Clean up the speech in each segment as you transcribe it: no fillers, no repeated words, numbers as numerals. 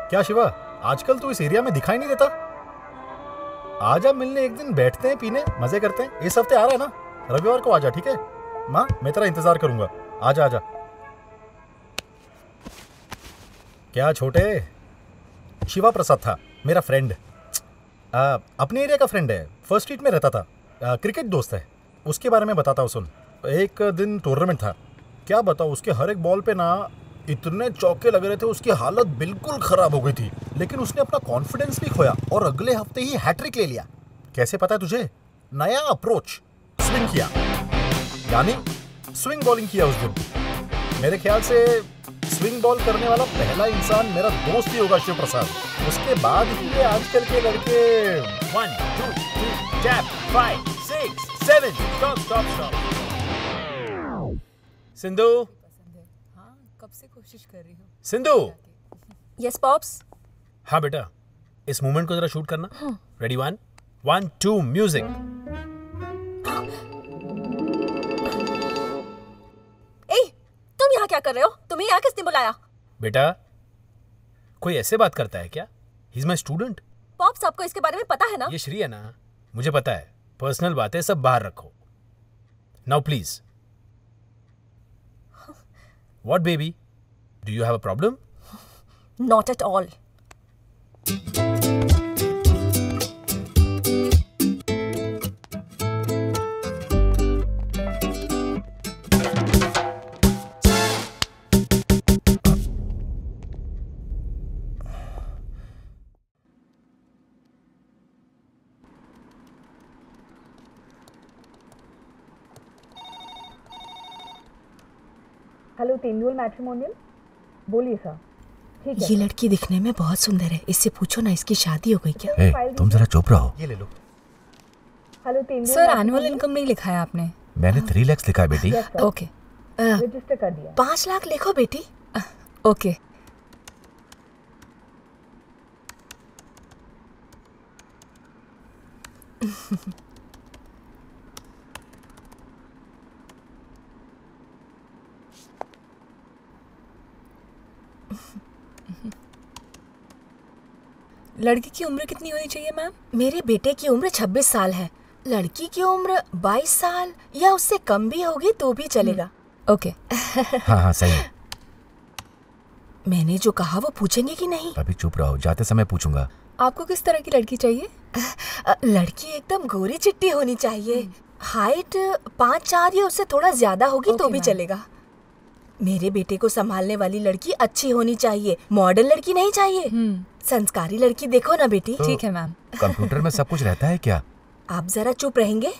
क्या शिवा, आजकल तू इस एरिया में दिखाई नहीं देता? आजा मिलने, एक दिन बैठते हैं, पीने, मजे करते हैं। इस हफ्ते आ रहा है ना? रविवार को आजा, ठीक है? माँ, मैं तेरा इंतजार करूंगा। आजा आजा। क्या छोटे? शिवा प्रसाद था मेरा फ्रेंड। अपने एरिया का फ्रेंड है, फर्स्ट स्ट्रीट में रहता था। क्रिकेट दोस्त है। उसके बारे में बताता हूँ, सुन। एक दिन टूर्नामेंट था, क्या बताओ, उसके हर एक बॉल पे ना इतने चौके लग रहे थे, उसकी हालत बिल्कुल खराब हो गई थी। लेकिन उसने अपना कॉन्फिडेंस भी खोया और अगले हफ्ते ही हैट्रिक ले लिया। कैसे पता है तुझे? नया अप्रोच, स्विंग किया, यानी स्विंग बॉलिंग किया उस दिन। मेरे ख्याल से स्विंग बॉल करने वाला पहला इंसान मेरा दोस्त ही होगा, शिव प्रसाद। उसके बाद ही ये आजकल के लड़के 1 2 3 tap 5 6 7 stop stop stop. Sindhu, हाँ, कब से कोशिश कर रही हूँ। सिंधु। Yes pops. हाँ बेटा, इस मूवमेंट को जरा शूट करना। Ready 1 1 2 music. ए, तुम यहाँ क्या कर रहे हो? तुम्हें यहाँ किसने बुलाया? बेटा, कोई ऐसे बात करता है क्या? He is my student. Pops, आपको इसके बारे में पता है ना? ये श्री है ना, मुझे पता है। पर्सनल बातें सब बाहर रखो। Now please. What baby, do you have a problem? Not at all. Hello, Tendul matrimonial. बोलिए सर। ठीक है। ये लड़की दिखने में बहुत सुंदर है, इससे पूछो ना इसकी शादी हो गई क्या? तुम जरा चुप रहो। ये ले लो। हेलो तेंदुल। सर, एनुअल इनकम नहीं लिखा है आपने। मैंने 3 लाख लिखा है बेटी। ओके, रजिस्टर कर दिया। 5 लाख लिखो बेटी। ओके। लड़की की उम्र कितनी होनी चाहिए मैम? मेरे बेटे की उम्र 26 साल है। लड़की की उम्र 22 साल या उससे कम भी होगी तो भी चलेगा। ओके। हाँ हाँ सही है। मैंने जो कहा वो पूछेंगे कि नहीं? अभी चुप रहो, जाते समय पूछूंगा। आपको किस तरह की लड़की चाहिए? लड़की एकदम गोरी चिट्टी होनी चाहिए। हाइट 5'4" या उससे थोड़ा ज्यादा होगी तो भी चलेगा। मेरे बेटे को संभालने वाली लड़की अच्छी होनी चाहिए, मॉडर्न लड़की नहीं चाहिए। संस्कारी लड़की देखो ना बेटी। तो ठीक है मैम। कंप्यूटर में सब कुछ रहता है क्या? आप जरा चुप रहेंगे?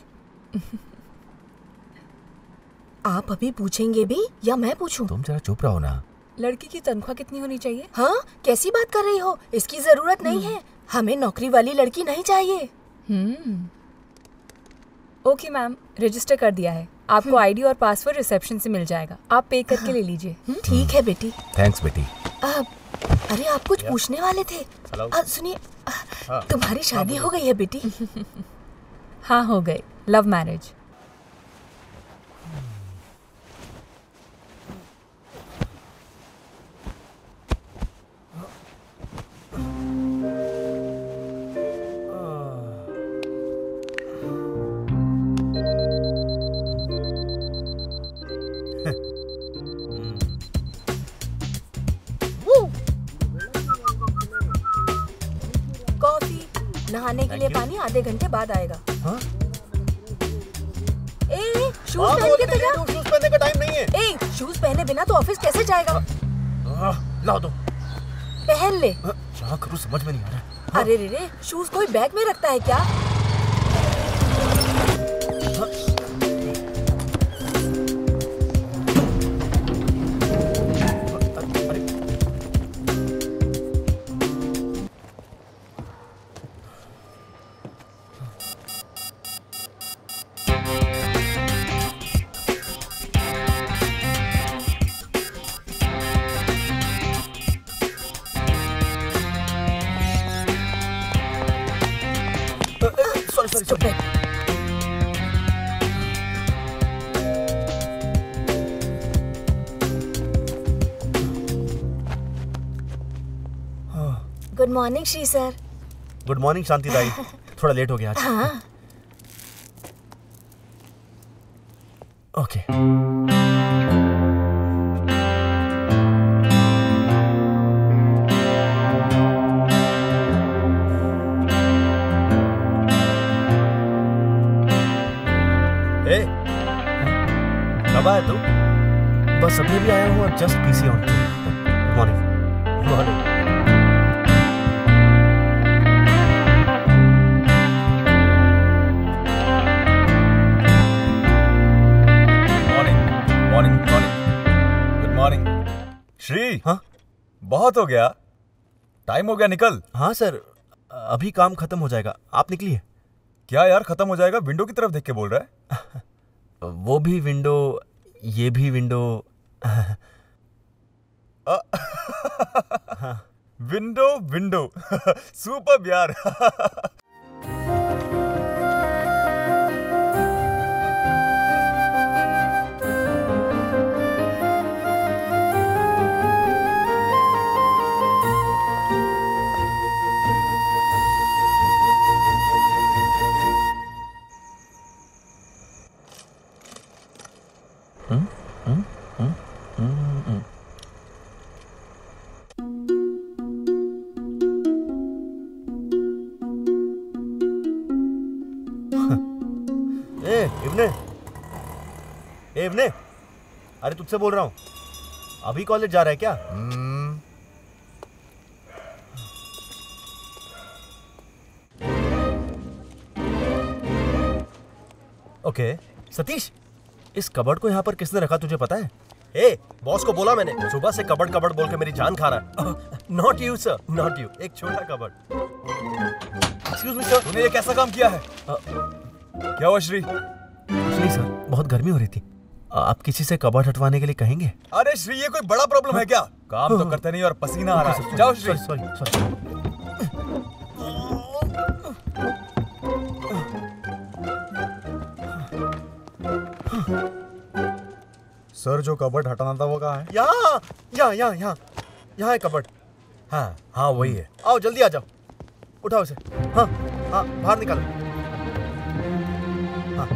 आप अभी पूछेंगे भी या मैं पूछूं? तुम जरा चुप रहो ना। लड़की की तनख्वाह कितनी होनी चाहिए? हाँ, कैसी बात कर रही हो? इसकी जरूरत नहीं है, हमें नौकरी वाली लड़की नहीं चाहिए। ओके मैम, रजिस्टर कर दिया है। आपको आईडी और पासवर्ड रिसेप्शन से मिल जाएगा, आप पे करके ले लीजिए। ठीक है बेटी। थैंक्स बेटी। अरे आप कुछ पूछने वाले थे? सुनिए, तुम्हारी शादी हो गई है बेटी? हाँ हो गई, लव मैरिज। नहाने के लिए पानी आधे घंटे बाद आएगा। हाँ? ए, शूज पहन के तो जा। शूज पहनने का टाइम नहीं है। ए, शूज पहने बिना तो ऑफिस कैसे जाएगा? लाओ दो। पहन ले। क्या करूं समझ में नहीं आ रहा। अरे रे रे, शूज कोई बैग में रखता है क्या? sorry. Good morning Shri sir. Good morning Shanti Tai. थोड़ा लेट हो गया आज। हाँ ओके। ए, कब आया तू? बस अभी भी आया हूँ और just PC on. Good morning. Morning. Morning good morning. Shri, हाँ बहुत हो गया, टाइम हो गया, निकल। हाँ सर, अभी काम खत्म हो जाएगा, आप निकलिए। क्या यार खत्म हो जाएगा? विंडो की तरफ देख के बोल रहा है। वो भी विंडो, ये भी विंडो। विंडो विंडो सुपर यार। इब्ने, अरे तुझसे बोल रहा हूँ, अभी कॉलेज जा रहा है क्या? ओके। सतीश, इस कबर्ड को यहाँ पर किसने रखा तुझे पता है? ए, बॉस को बोला मैंने, सुबह से कबर्ड कबर्ड बोल के मेरी जान खा रहा है। Not you sir, not you. एक छोटा कबर्ड। एक्सक्यूज मी सर, तूने ये कैसा काम किया है? क्या हुआ श्री? कुछ नहीं सर, बहुत गर्मी हो रही थी। आप किसी से कबर्ड हटवाने के लिए कहेंगे? अरे श्री, ये कोई बड़ा प्रॉब्लम है क्या? काम तो करते नहीं और पसीना आ रहा है। जाओ श्री। सॉरी। सर, जो कबर्ड हटाना था वो कहाँ है? यहाँ है कबर्ड। हाँ वही है। आओ जल्दी आ जाओ, उठाओ इसे। हाँ बाहर निकालो। हाँ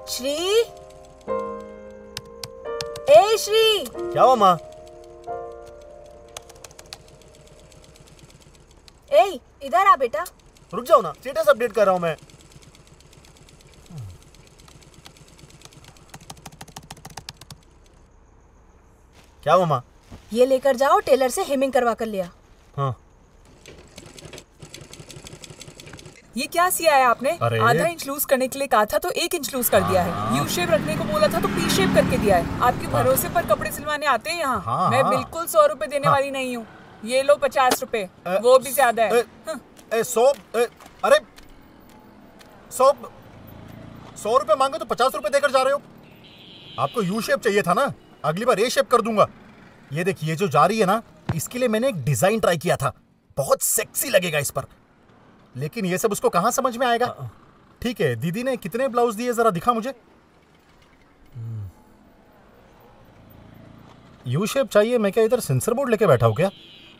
श्री, ए श्री। क्या हुआ माँ? ए, इधर आ बेटा। रुक जाओ ना, स्टेटस अपडेट कर रहा हूँ मैं। क्या हुआ माँ? ये लेकर जाओ, टेलर से हेमिंग करवा कर लिया। हाँ। ये क्या सिया है आपने? अरे। आधा इंच लूज करने के लिए कहा था तो 1 इंच लूज कर दिया है। यू शेप रखने को बोला था तो पी शेप करके दिया है। आपके भरोसे पर कपड़े सिलवाने आते हैं यहाँ। हाँ, मैं हाँ। बिल्कुल 100 रुपए देने वाली नहीं हूँ। ये लो 50 रुपए, वो भी ज्यादा है। अरे 100 रुपए मांगे तो 50 रुपए देकर जा रहे हो? आपको यू शेप चाहिए था ना, अगली बार ए शेप कर दूंगा। ये देखिए, ये जो जा रही है ना, इसके लिए मैंने एक डिजाइन ट्राई किया था, बहुत सेक्सी लगेगा इस पर, लेकिन ये सब उसको कहाँ समझ में आएगा। ठीक है, दीदी ने कितने ब्लाउज दिए जरा दिखा मुझे। यू शेप चाहिए? मैं क्या इधर सेंसर बोर्ड लेके बैठा हूँ क्या?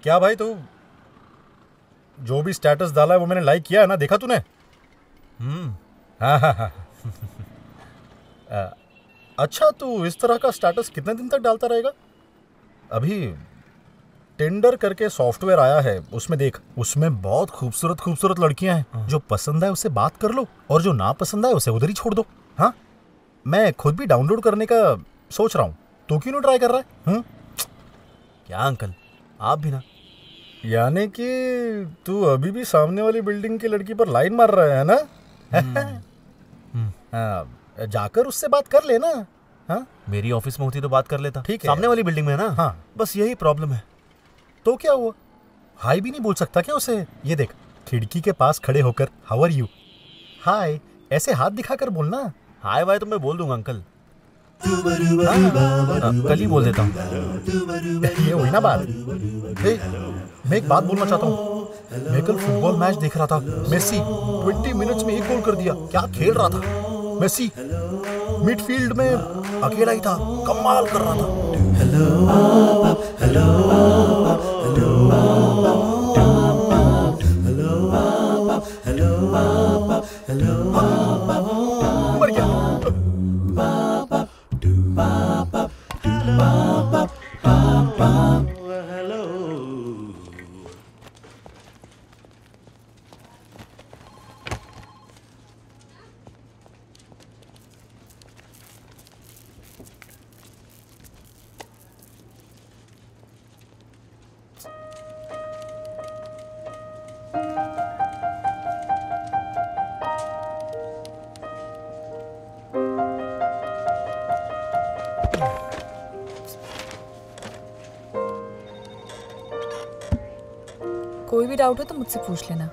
क्या भाई, तू जो भी स्टेटस डाला है वो मैंने लाइक किया है ना, देखा तूने? हाँ। अच्छा, तू इस तरह का स्टेटस कितने दिन तक डालता रहेगा? अभी टिंडर करके सॉफ्टवेयर आया है, उसमें देख, उसमें बहुत खूबसूरत खूबसूरत लड़कियां हैं। जो पसंद है उससे बात कर लो, और जो ना पसंद है उसे उधर ही छोड़ दो। हाँ, मैं खुद भी डाउनलोड करने का सोच रहा हूँ, तू क्यों नहीं ट्राई कर रहा है? क्या अंकल, आप भी ना? यानी कि तू अभी भी सामने वाली बिल्डिंग की लड़की पर लाइन मार रहा है ना? हाँ, जाकर उससे बात कर लेना। हाँ, मेरी ऑफिस में होती तो बात कर लेता। ठीक है। सामने वाली बिल्डिंग में है ना? हाँ। बस यही प्रॉब्लम है। तो क्या हुआ, हाय भी नहीं बोल सकता क्या उसे? ये देख, खिड़की के पास खड़े होकर हाउ आर यू, हाय ऐसे हाथ दिखाकर बोलना। हाय वाय तो मैं बोल दूंगा अंकल, कल ही बोल देता हूँ। ये हुई ना बात। मैं एक बात बोलना चाहता हूँ। मैं कल फुटबॉल मैच देख रहा था। मेसी 20 मिनट्स में 1 गोल कर दिया। क्या खेल रहा था मेसी। मिडफील्ड में अकेला ही था, कमाल कर रहा था। मर गया। कोई भी डाउट हो तो मुझसे पूछ लेना।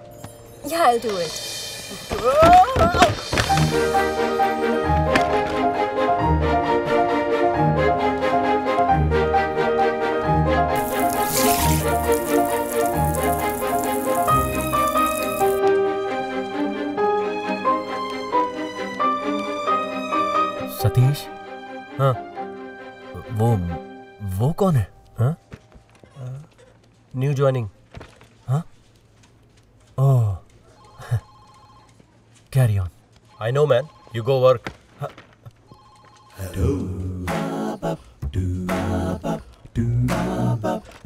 Yeah, I'll do it. Satish. हाँ। वो कौन है? हाँ? New joining. हाँ? Oh. Carry on. I know man, you go work.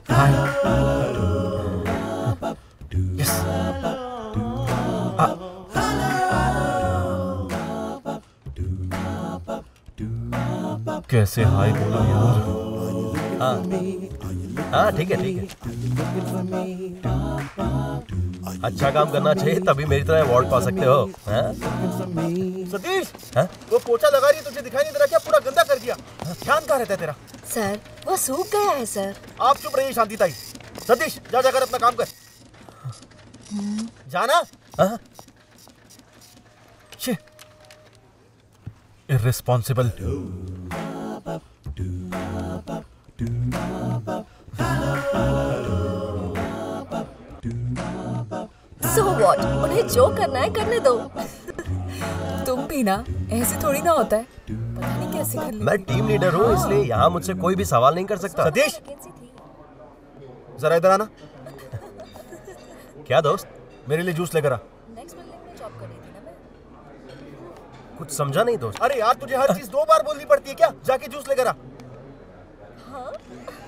Hi. Yes. कैसे हाय बोला यार? हाँ ठीक है ठीक है। अच्छा काम करना चाहिए, तभी मेरी तरह अवार्ड पा सकते हो। हाँ? सतीश, हाँ? वो पोछा लगा रही है, तुझे दिखाई नहीं दे रहा क्या? पूरा गंदा कर दिया। ध्यान कहाँ रहता है तेरा? सर, वो सूख गया है सर। आप चुप रहिए शांति ताई। सतीश, जा जाकर अपना काम कर। जाना। हाँ? इर्रिस्पॉन्सिबल। So what? उन्हें जो करना है करने दो। तुम भी ना, ऐसे थोड़ी ना होता है। पता नहीं कैसे कर मैं टीम लीडर हूँ, इसलिए यहाँ मुझसे कोई भी सवाल नहीं कर सकता। सतीश, जरा इधर आना। क्या दोस्त? मेरे लिए जूस लेकर आ। नेक्स्ट बिल्डिंग में जॉब कर रही थी ना मैं। कुछ समझा नहीं दोस्त। अरे यार, तुझे हर चीज 2 बार बोलनी पड़ती है क्या? जाके जूस लेकर आ। हाँ?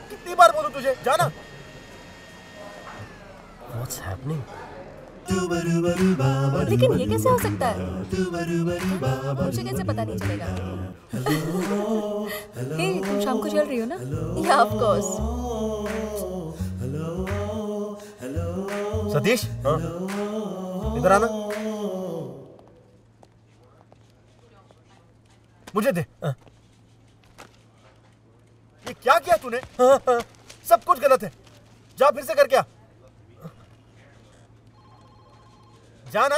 कितनी बार बोलूं तुझे? जाना। What's happening? लेकिन ये कैसे हो सकता है? मुझे कैसे पता नहीं चलेगा? हे, तुम शाम को चल रही हो ना? Yeah, of course. सतीश, इधर आना। मुझे दे। ये क्या किया तूने? सब कुछ गलत है। जा फिर से करके आ। जाना।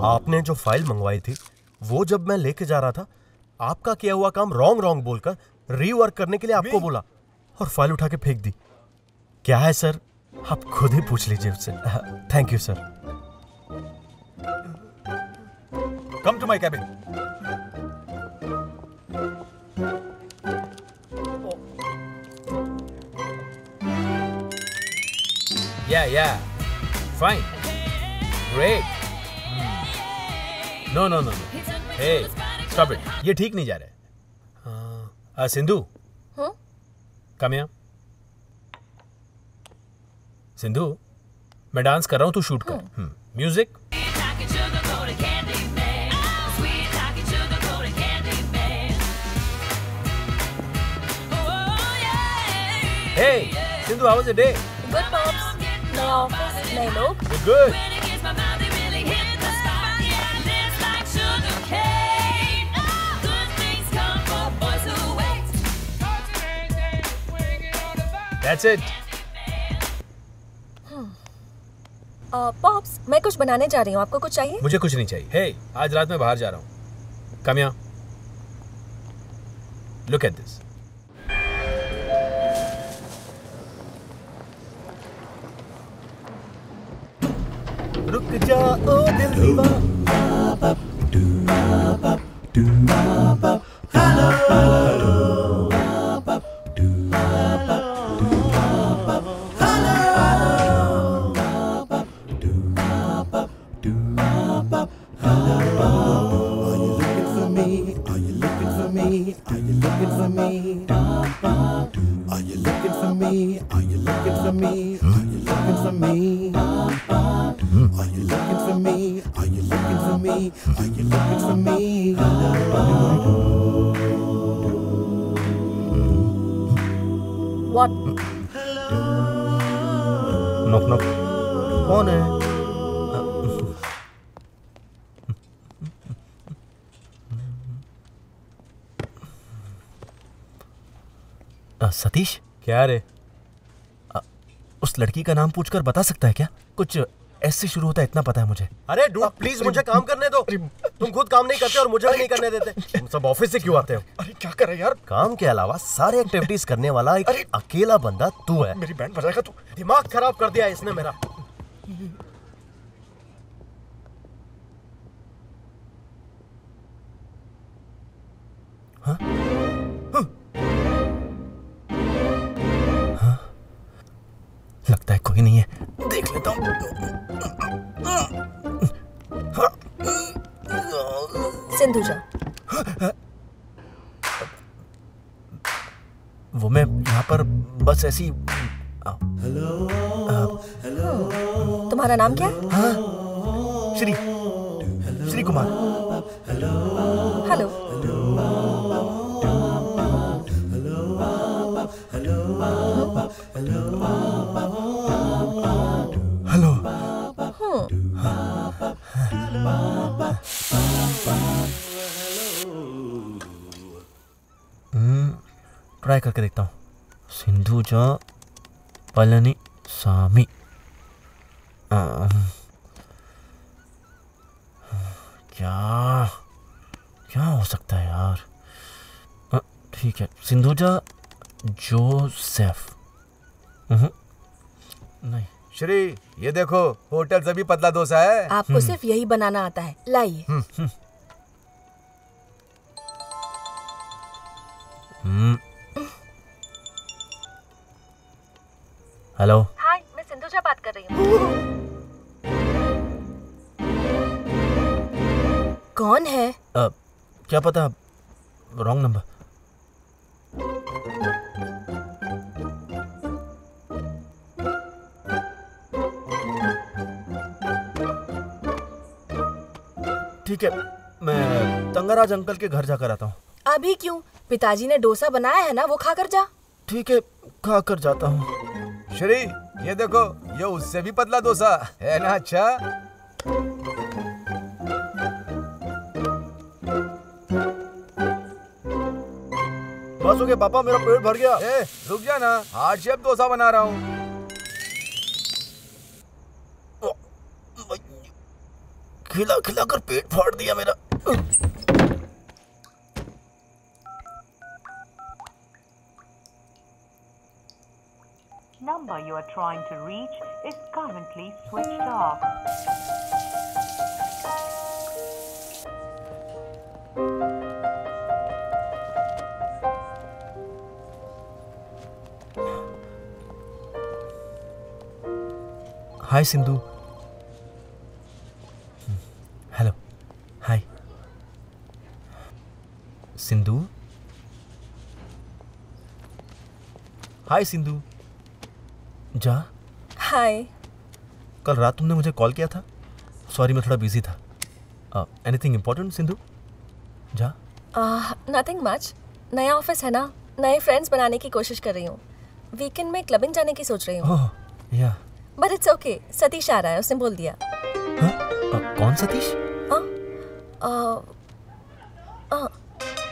आपने जो फाइल मंगवाई थी, वो जब मैं लेके जा रहा था, आपका किया हुआ काम रॉन्ग बोलकर रीवर्क करने के लिए आपको बोला और फाइल उठा के फेंक दी। क्या है सर? आप खुद ही पूछ लीजिए उससे। Thank you sir. Come to my cabin. Yeah. Fine. Great. No. Hey, stop it. ये ठीक नहीं जा रहा है। सिंधु। हाँ? Come here. सिंधु, मैं डांस कर रहा हूँ, तू शूट कर। Music. Hey, Sindhu, how was your day? Good pops. नया ऑफिस, नए लोग। Good. That's it. पॉप्स, मैं कुछ बनाने जा रही हूँ, आपको कुछ चाहिए? मुझे कुछ नहीं चाहिए। Hey, आज रात मैं बाहर जा रहा हूँ। Come here. Look at this. रुक जा ओ दिल दीवाना। What? Knock knock. कौन है? सतीश, क्या रे? उस लड़की का नाम पूछकर बता सकता है क्या? कुछ एस से शुरू होता है, इतना पता है मुझे। अरे डूड प्लीज मुझे काम करने दो। तुम खुद काम नहीं करते और मुझे भी नहीं करने देते। तुम सब ऑफिस से क्यों आते हो? अरे क्या कर रहा है यार? काम के अलावा सारे एक्टिविटीज करने वाला एक अकेला बंदा तू है। मेरी बैंड बजाएगा तू? दिमाग खराब कर दिया इसने मेरा। हाँ? लगता है कोई नहीं है, देख लेता हूँ। सिंधुजा। वो मैं यहाँ पर बस ऐसी। तुम्हारा नाम क्या है? हाँ, Shri Kumar. Hello. Hello. Try करके देखता हूँ। सिंधुजा पलनीसामी। क्या हो सकता है यार? ठीक है, सिंधुजा जोसेफ। नहीं। श्री, ये देखो होटल से भी पतला डोसा है। आपको सिर्फ यही बनाना आता है, लाइए। हेलो। हाय, मैं सिंधुजा बात कर रही हूँ। कौन है? क्या पता, रॉन्ग नंबर। ठीक है, मैं तंगराज अंकल के घर जाकर आता हूँ। अभी क्यों? पिताजी ने डोसा बनाया है ना, वो खाकर जा। ठीक है, खाकर जाता हूँ। श्री, ये देखो, ये उससे भी पतला डोसा है ना। अच्छा, बस हो गया पापा, मेरा पेट भर गया। रुक जा ना, हार्ड शेप डोसा बना रहा हूँ। खिला खिला कर पेट फाड़ दिया मेरा। Number you are trying to reach is currently switched off. Hi Sindhu. Hello. Hi Sindhu. Hi Sindhu. जा। हाय। कल रात तुमने मुझे कॉल किया था। सॉरी, मैं थोड़ा बिजी था। Anything important Sindhu? जा। Nothing much. नया ऑफिस है ना, नए फ्रेंड्स बनाने की कोशिश कर रही हूँ। वीकेंड में क्लबिंग जाने की सोच रही हूँ। ओह या। बट इट्स ओके, सतीश आ रहा है, उसने बोल दिया। कौन सतीश?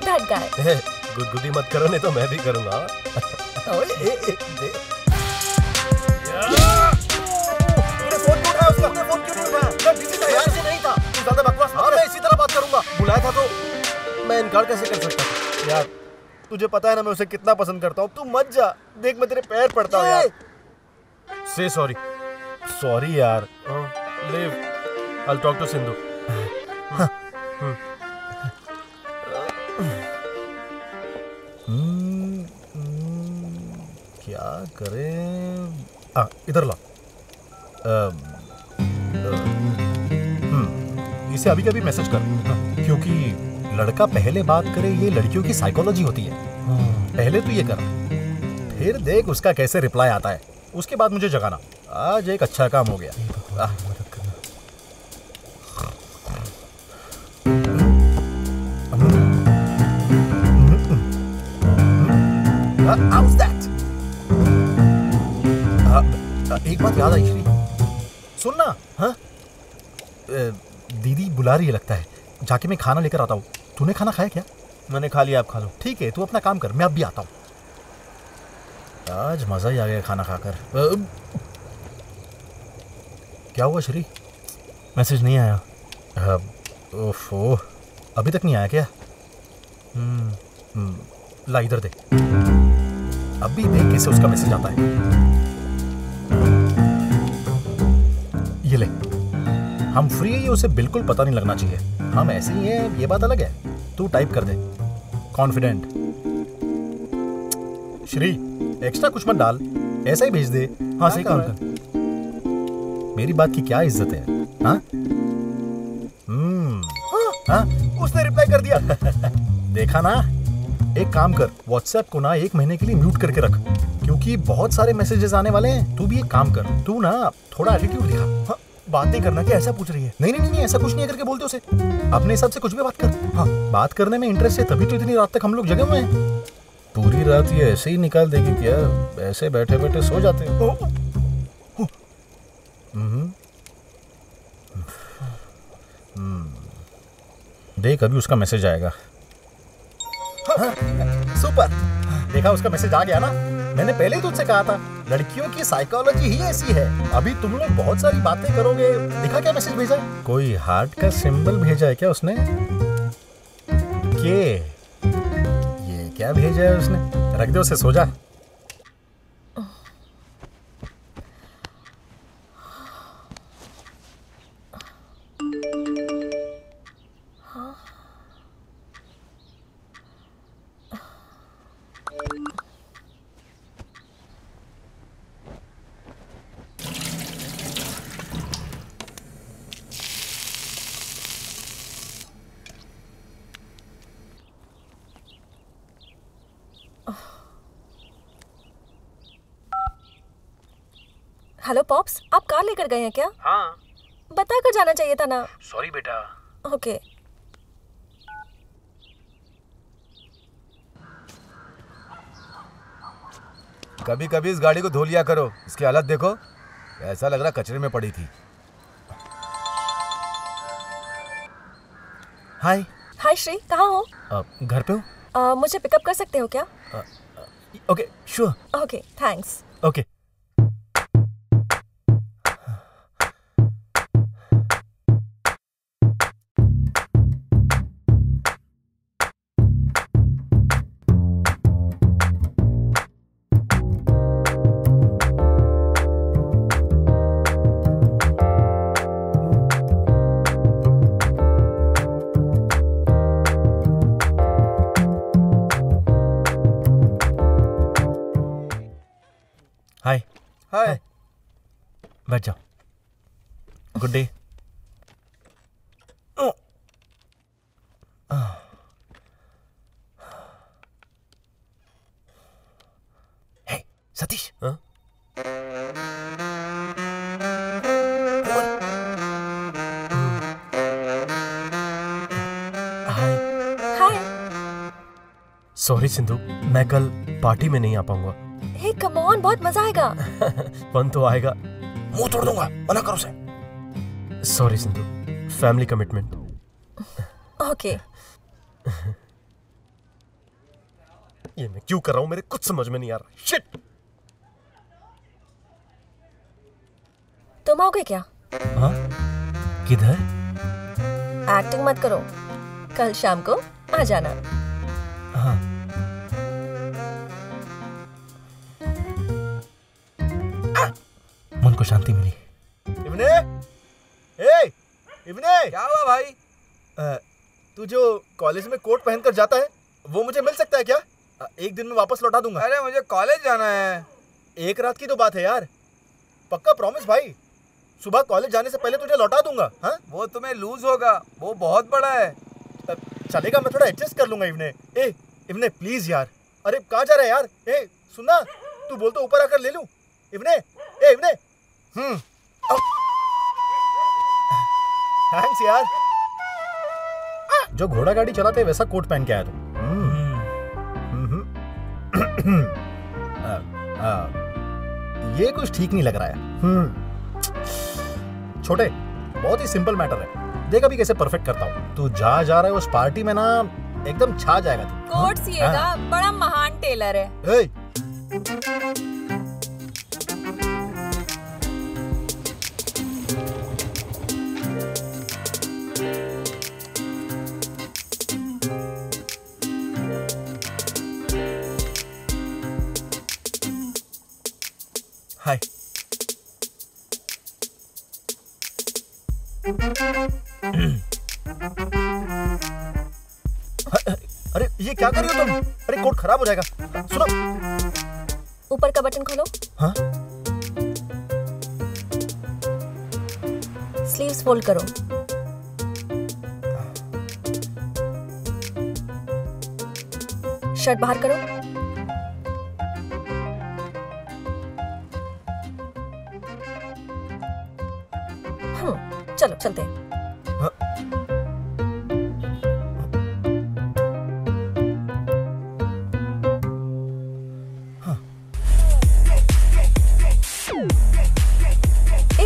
That guy. गुदगुदी मत करो, नहीं तो मैं भी करूँगा। तूने फोन क्यों उठाया उसका? तूने फोन क्यों नहीं उठाया? मैं बिजी था यार, से नहीं था। तू ज्यादा बकवास मत कर। मैं इसी तरह बात करूंगा। बुलाया था तो मैं इनकार कैसे कर सकता था? यार तुझे पता है ना मैं उसे कितना पसंद करता हूँ। तू मत जा, देख मैं तेरे पैर पड़ता हूँ यार। से सॉरी। सॉरी यार। Live, I'll talk to Sindhu. क्या करें? इधर ला। इसे अभी कभी मैसेज कर, क्योंकि लड़का पहले बात करे ये लड़कियों की साइकोलॉजी होती है। पहले तो ये कर, फिर देख उसका कैसे रिप्लाई आता है, उसके बाद मुझे जगाना। आज एक अच्छा काम हो गया। How's that? एक बात याद आई श्री, सुनना। हाँ, दीदी बुला रही है लगता है, जाके मैं खाना लेकर आता हूँ। तूने खाना खाया क्या? मैंने खा लिया, आप खा लो। ठीक है, तू अपना काम कर, मैं अब भी आता हूँ। आज मजा ही आ गया खाना खाकर। क्या हुआ श्री? मैसेज नहीं आया। ओफो, अभी तक नहीं आया क्या? ला इधर दे, अभी देख कैसे उसका मैसेज आता है। ये ले, हम फ्री है, ये उसे बिल्कुल पता नहीं लगना चाहिए। हम ऐसे ही हैं, ये बात अलग है। तू टाइप कर दे, कॉन्फिडेंट। श्री, एक्स्ट्रा कुछ मत डाल, ऐसा ही भेज दे। हाँ, सही काम कर। मेरी बात की क्या इज्जत है? हाँ? हाँ? उसने रिप्लाई कर दिया। देखा ना? एक काम कर, व्हाट्सएप को ना 1 महीने के लिए म्यूट करके रख, क्योंकि बहुत सारे मैसेजेस आने वाले हैं। तू भी एक काम कर, तू ना थोड़ा एटीट्यूड दिखा। हाँ, बात नहीं करना क्या? ऐसा पूछ रही है? नहीं, ऐसा कुछ नहीं है करके बोलते उसे। अपने हिसाब से कुछ भी बात कर। हाँ, बात करने में इंटरेस्ट है, तभी तो इतनी रात तक हम लोग जगे हुए हैं। पूरी रात ये ऐसे ही निकाल देगी क्या? ऐसे बैठे बैठे सो जाते हैं। देख, अभी उसका मैसेज आएगा। हाँ, सुपर, देखा उसका मैसेज आ गया ना? मैंने पहले ही तुझसे कहा था, लड़कियों की साइकोलॉजी ही ऐसी है। अभी तुम लोग बहुत सारी बातें करोगे। देखा क्या मैसेज भेजा? कोई हार्ट का सिंबल भेजा है क्या उसने? ये क्या भेजा है उसने? रख दे उसे, सो जा। हेलो पॉप्स, आप कार लेकर गए हैं क्या? हाँ। बता कर जाना चाहिए था ना। सॉरी बेटा। ओके। कभी कभी इस गाड़ी को धो लिया करो, इसकी हालत देखो, ऐसा लग रहा कचरे में पड़ी थी। हाय। हाय श्री, कहाँ हो? घर पे हो? मुझे पिकअप कर सकते हो क्या? Okay, sure. Okay, thanks. Okay. Hi. Hi. बैठ जाओ। Good day. हे सतीश। हाँ? हाय। हाय। सॉरी सिंधु, मैं कल पार्टी में नहीं आ पाऊंगा। हे कम ऑन, बहुत मजा आएगा। फन तो आएगा। मुंह तोड़ दूंगा, मना करो उसे। Sorry Sindhu, family commitment. Okay. ये मैं क्यों कर रहा हूं, मेरे कुछ समझ में नहीं आ रहा। शिट। तुम आओगे क्या? हाँ? किधर? एक्टिंग मत करो, कल शाम को आ जाना। हाँ। मन को शांति मिली। इब्ने, इब्ने, क्या हुआ भाई? तू जो कॉलेज में कोट पहनकर जाता है वो मुझे मिल सकता है क्या? एक दिन में वापस लौटा दूंगा। अरे मुझे कॉलेज जाना है। एक रात की तो बात है यार, पक्का प्रॉमिस भाई। सुबह कॉलेज जाने से पहले तुझे लौटा दूंगा। हाँ, वो तुम्हें लूज होगा, वो बहुत बड़ा है। चलेगा, मैं थोड़ा एडजस्ट कर लूंगा। इब्ने प्लीज यार। अरे कहाँ जा रहा है यार? सुनना, तू बोल तो ऊपर आकर ले लूं। इब्ने, इब्ने। थैंक्स यार। जो घोड़ा गाड़ी चलाते हैं वैसा कोट पहन के आया तू। ये कुछ ठीक नहीं लग रहा है। छोटे, बहुत ही सिंपल मैटर है। देख अभी कैसे परफेक्ट करता हूँ। तू जा रहा है उस पार्टी में ना, एकदम छा जाएगा तू। कोट सिएगा, बड़ा महान टेलर है। हाय। अरे ये क्या कर रही हो तुम? अरे कोट खराब हो जाएगा। सुनो, ऊपर का बटन खोलो। हाँ? स्लीव्स फोल्ड करो। शर्ट बाहर करो। चलो चलते हैं।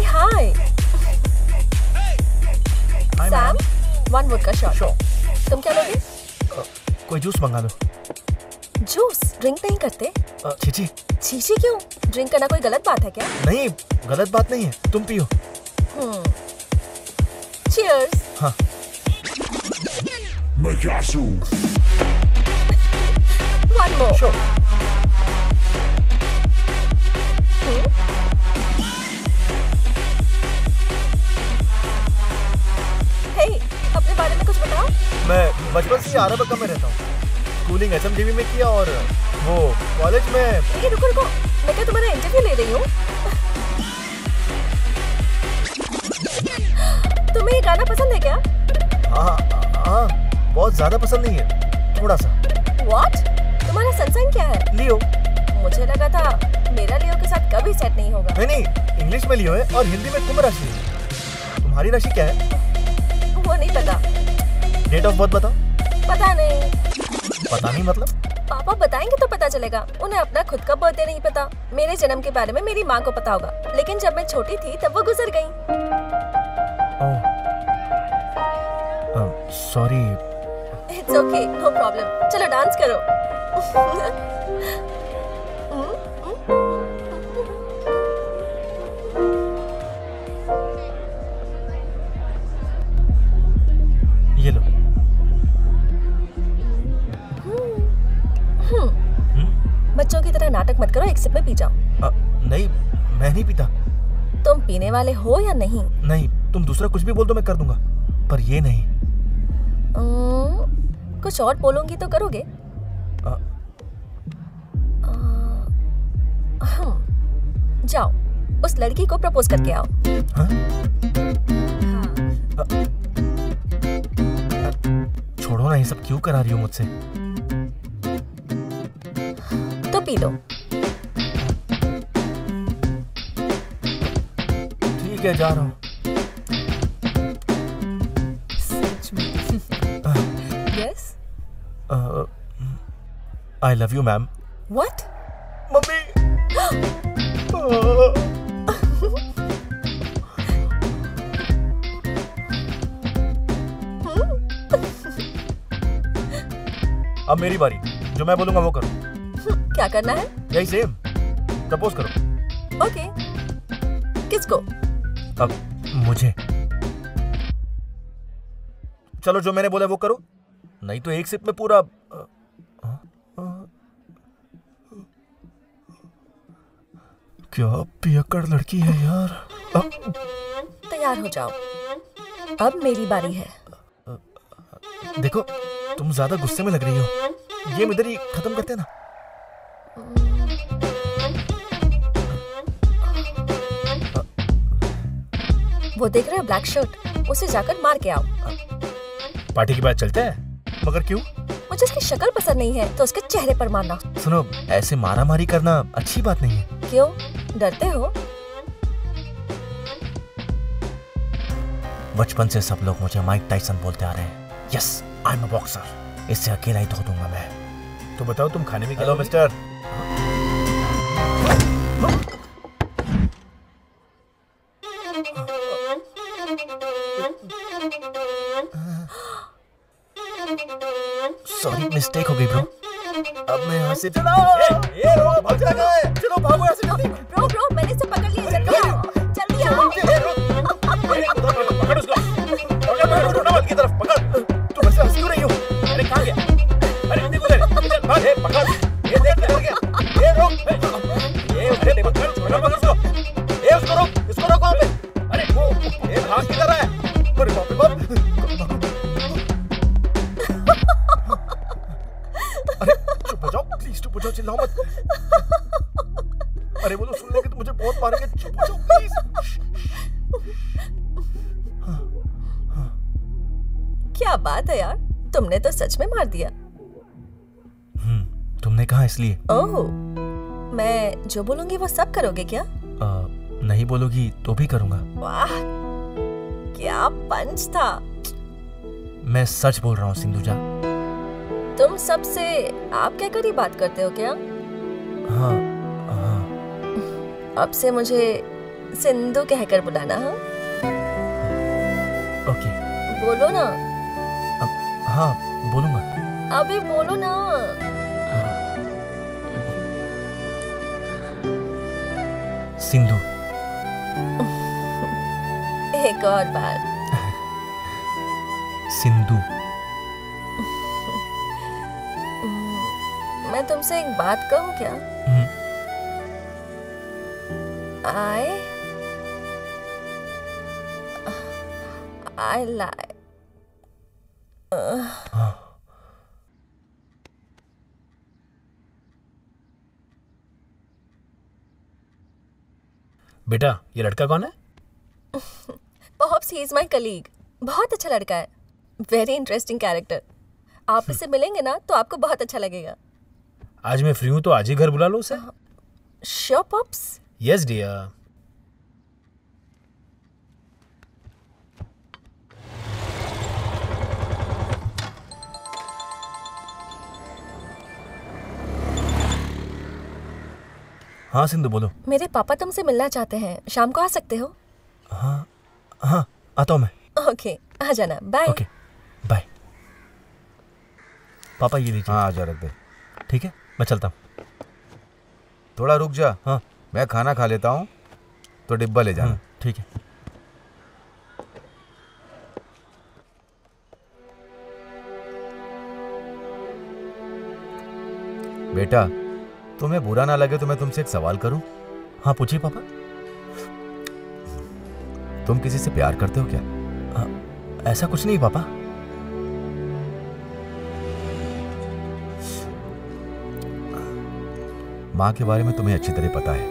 हाय सैम, वन वोडका शॉट। तुम क्या लोगे? कोई जूस मंगा दो। जूस ड्रिंक नहीं करते? चीची। चीची क्यों? ड्रिंक करना कोई गलत बात है क्या? नहीं, गलत बात नहीं है, तुम पियो। Cheers. हाँ। One more. Sure. Hey, अपने बारे में कुछ बताओ। मैं बचपन से ही आरबक्का में रहता हूँ। स्कूलिंग एचएमडीवी में किया और वो कॉलेज में। ये रुको, मैं क्या तुम्हारा इंटरव्यू ले रही हूँ? तुम्हें ये गाना पसंद है क्या? हाँ, बहुत ज्यादा पसंद नहीं है, थोड़ा सा। What? तुम्हारा सनसाइन क्या है? लियो। मुझे लगा था मेरा लियो के साथ कभी सेट नहीं होगा। नहीं, इंग्लिश में लियो है और हिंदी में कुंभ राशि है। तुम्हारी राशि क्या है? वो नहीं पता। डेट ऑफ बर्थ बताओ। पता नहीं। पता नहीं मतलब? पापा बताएंगे तो पता चलेगा। उन्हें अपना खुद का बर्थडे नहीं पता। मेरे जन्म के बारे में मेरी माँ को पता होगा, लेकिन जब मैं छोटी थी तब वो गुजर गई। Sorry. It's okay, no problem. चलो डांस करो। ये लो। बच्चों की तरह नाटक मत करो, एक सिप में पी जाओ। नहीं, मैं नहीं पीता। तुम पीने वाले हो या नहीं? नहीं, तुम दूसरा कुछ भी बोल दो मैं कर दूंगा, पर ये नहीं। कुछ और बोलूंगी तो करोगे? जाओ, उस लड़की को प्रपोज करके आओ। छोड़ो ना, ये सब क्यों करा रही हो मुझसे? तो पी लो। ठीक है, जा रहा हूँ। Yes? I love you, ma'am. What? Mummy. अब मेरी बारी, जो मैं बोलूंगा वो करो। क्या करना है? यही सेम, प्रपोज करो। ओके। किसको? अब मुझे चलो जो मैंने बोला वो करो, नहीं तो एक सिप में पूरा। क्या पियक्कड़ लड़की है यार। तैयार हो जाओ, अब मेरी बारी है। देखो तुम ज्यादा गुस्से में लग रही हो, गेम इधर ही खत्म करते हैं ना। वो देख रहे हो ब्लैक शर्ट, उसे जाकर मार के आओ। पार्टी के बाद चलते हैं। मगर क्यों? मुझे उसकी शक्ल पसंद नहीं है तो उसके चेहरे पर मारना। सुनो, ऐसे मारा मारी करना अच्छी बात नहीं है। क्यों, डरते हो? बचपन से सब लोग मुझे माइक टाइसन बोलते आ रहे हैं। Yes, I am a boxer. इससे अकेला ही धो दूंगा मैं। तो बताओ तुम खाने में क्या? Hello mister. सॉरी, मिस्टेक हो गई ब्रो। अब मैं यहाँ से चलो। भाग रहा है। चलो भागो यहाँ से जल्दी। ब्रो मैंने इसे पकड़ लिया, जल्दी आओ, जल्दी आओ। पकड़ उसको। पकड़ की तरफ पकड़। तुम ऐसे हंस क्यों रही हो? अरे कहाँ गया? अरे देखो इधर भाग। ये पकड़। ये देख किधर गया? ये रोक। ये उधर पकड़ उसको। ये उसको रोक। इसको रोक वहाँ पे। अरे वो ये भाग किधर है? अरे बाप रे बाप। अरे चुप हो जाओ प्लीज, चुप हो जाओ, चिल्लाओ मत। अरे वो तो सुन लेंगे तो मुझे बहुत मारेंगे। चुप हो जाओ प्लीज। क्या बात है यार, तुमने तो सच में मार दिया। तुमने कहा इसलिए? ओह, मैं जो बोलूंगी वो सब करोगे क्या? नहीं बोलोगी तो भी करूंगा। वाह, क्या पंच था। मैं सच बोल रहा हूँ सिंधुजा। तुम सबसे आप कहकर ही बात करते हो क्या? हाँ। अब से मुझे सिंधु कहकर बुलाना। हाँ, ओके। बोलो ना। हाँ बोलूंगा। अभी बोलो ना। सिंधु। एक और बार। सिंधु। मैं तुमसे एक बात कहूँ क्या? I lie. बेटा ये लड़का कौन है? Perhaps he is my colleague. बहुत अच्छा लड़का है, वेरी इंटरेस्टिंग कैरेक्टर। आप इससे मिलेंगे ना तो आपको बहुत अच्छा लगेगा। आज मैं फ्री हूँ तो आज ही घर बुला लो उसे। Sure pops. Yes dear. हाँ सिंधु बोलो। मेरे पापा तुमसे मिलना चाहते हैं, शाम को आ सकते हो? हाँ हाँ आता हूँ मैं। ओके, आ जाना। बाय। Okay bye. पापा ये लीजिए। हाँ आजा, रख दे। ठीक है मैं चलता हूँ। थोड़ा रुक जा। हाँ मैं खाना खा लेता हूँ तो डिब्बा ले जाना। ठीक है। बेटा तुम्हें बुरा ना लगे तो मैं तुमसे एक सवाल करूं? हाँ पूछिए पापा। तुम किसी से प्यार करते हो क्या? ऐसा कुछ नहीं पापा। माँ के बारे में तुम्हें अच्छी तरह पता है,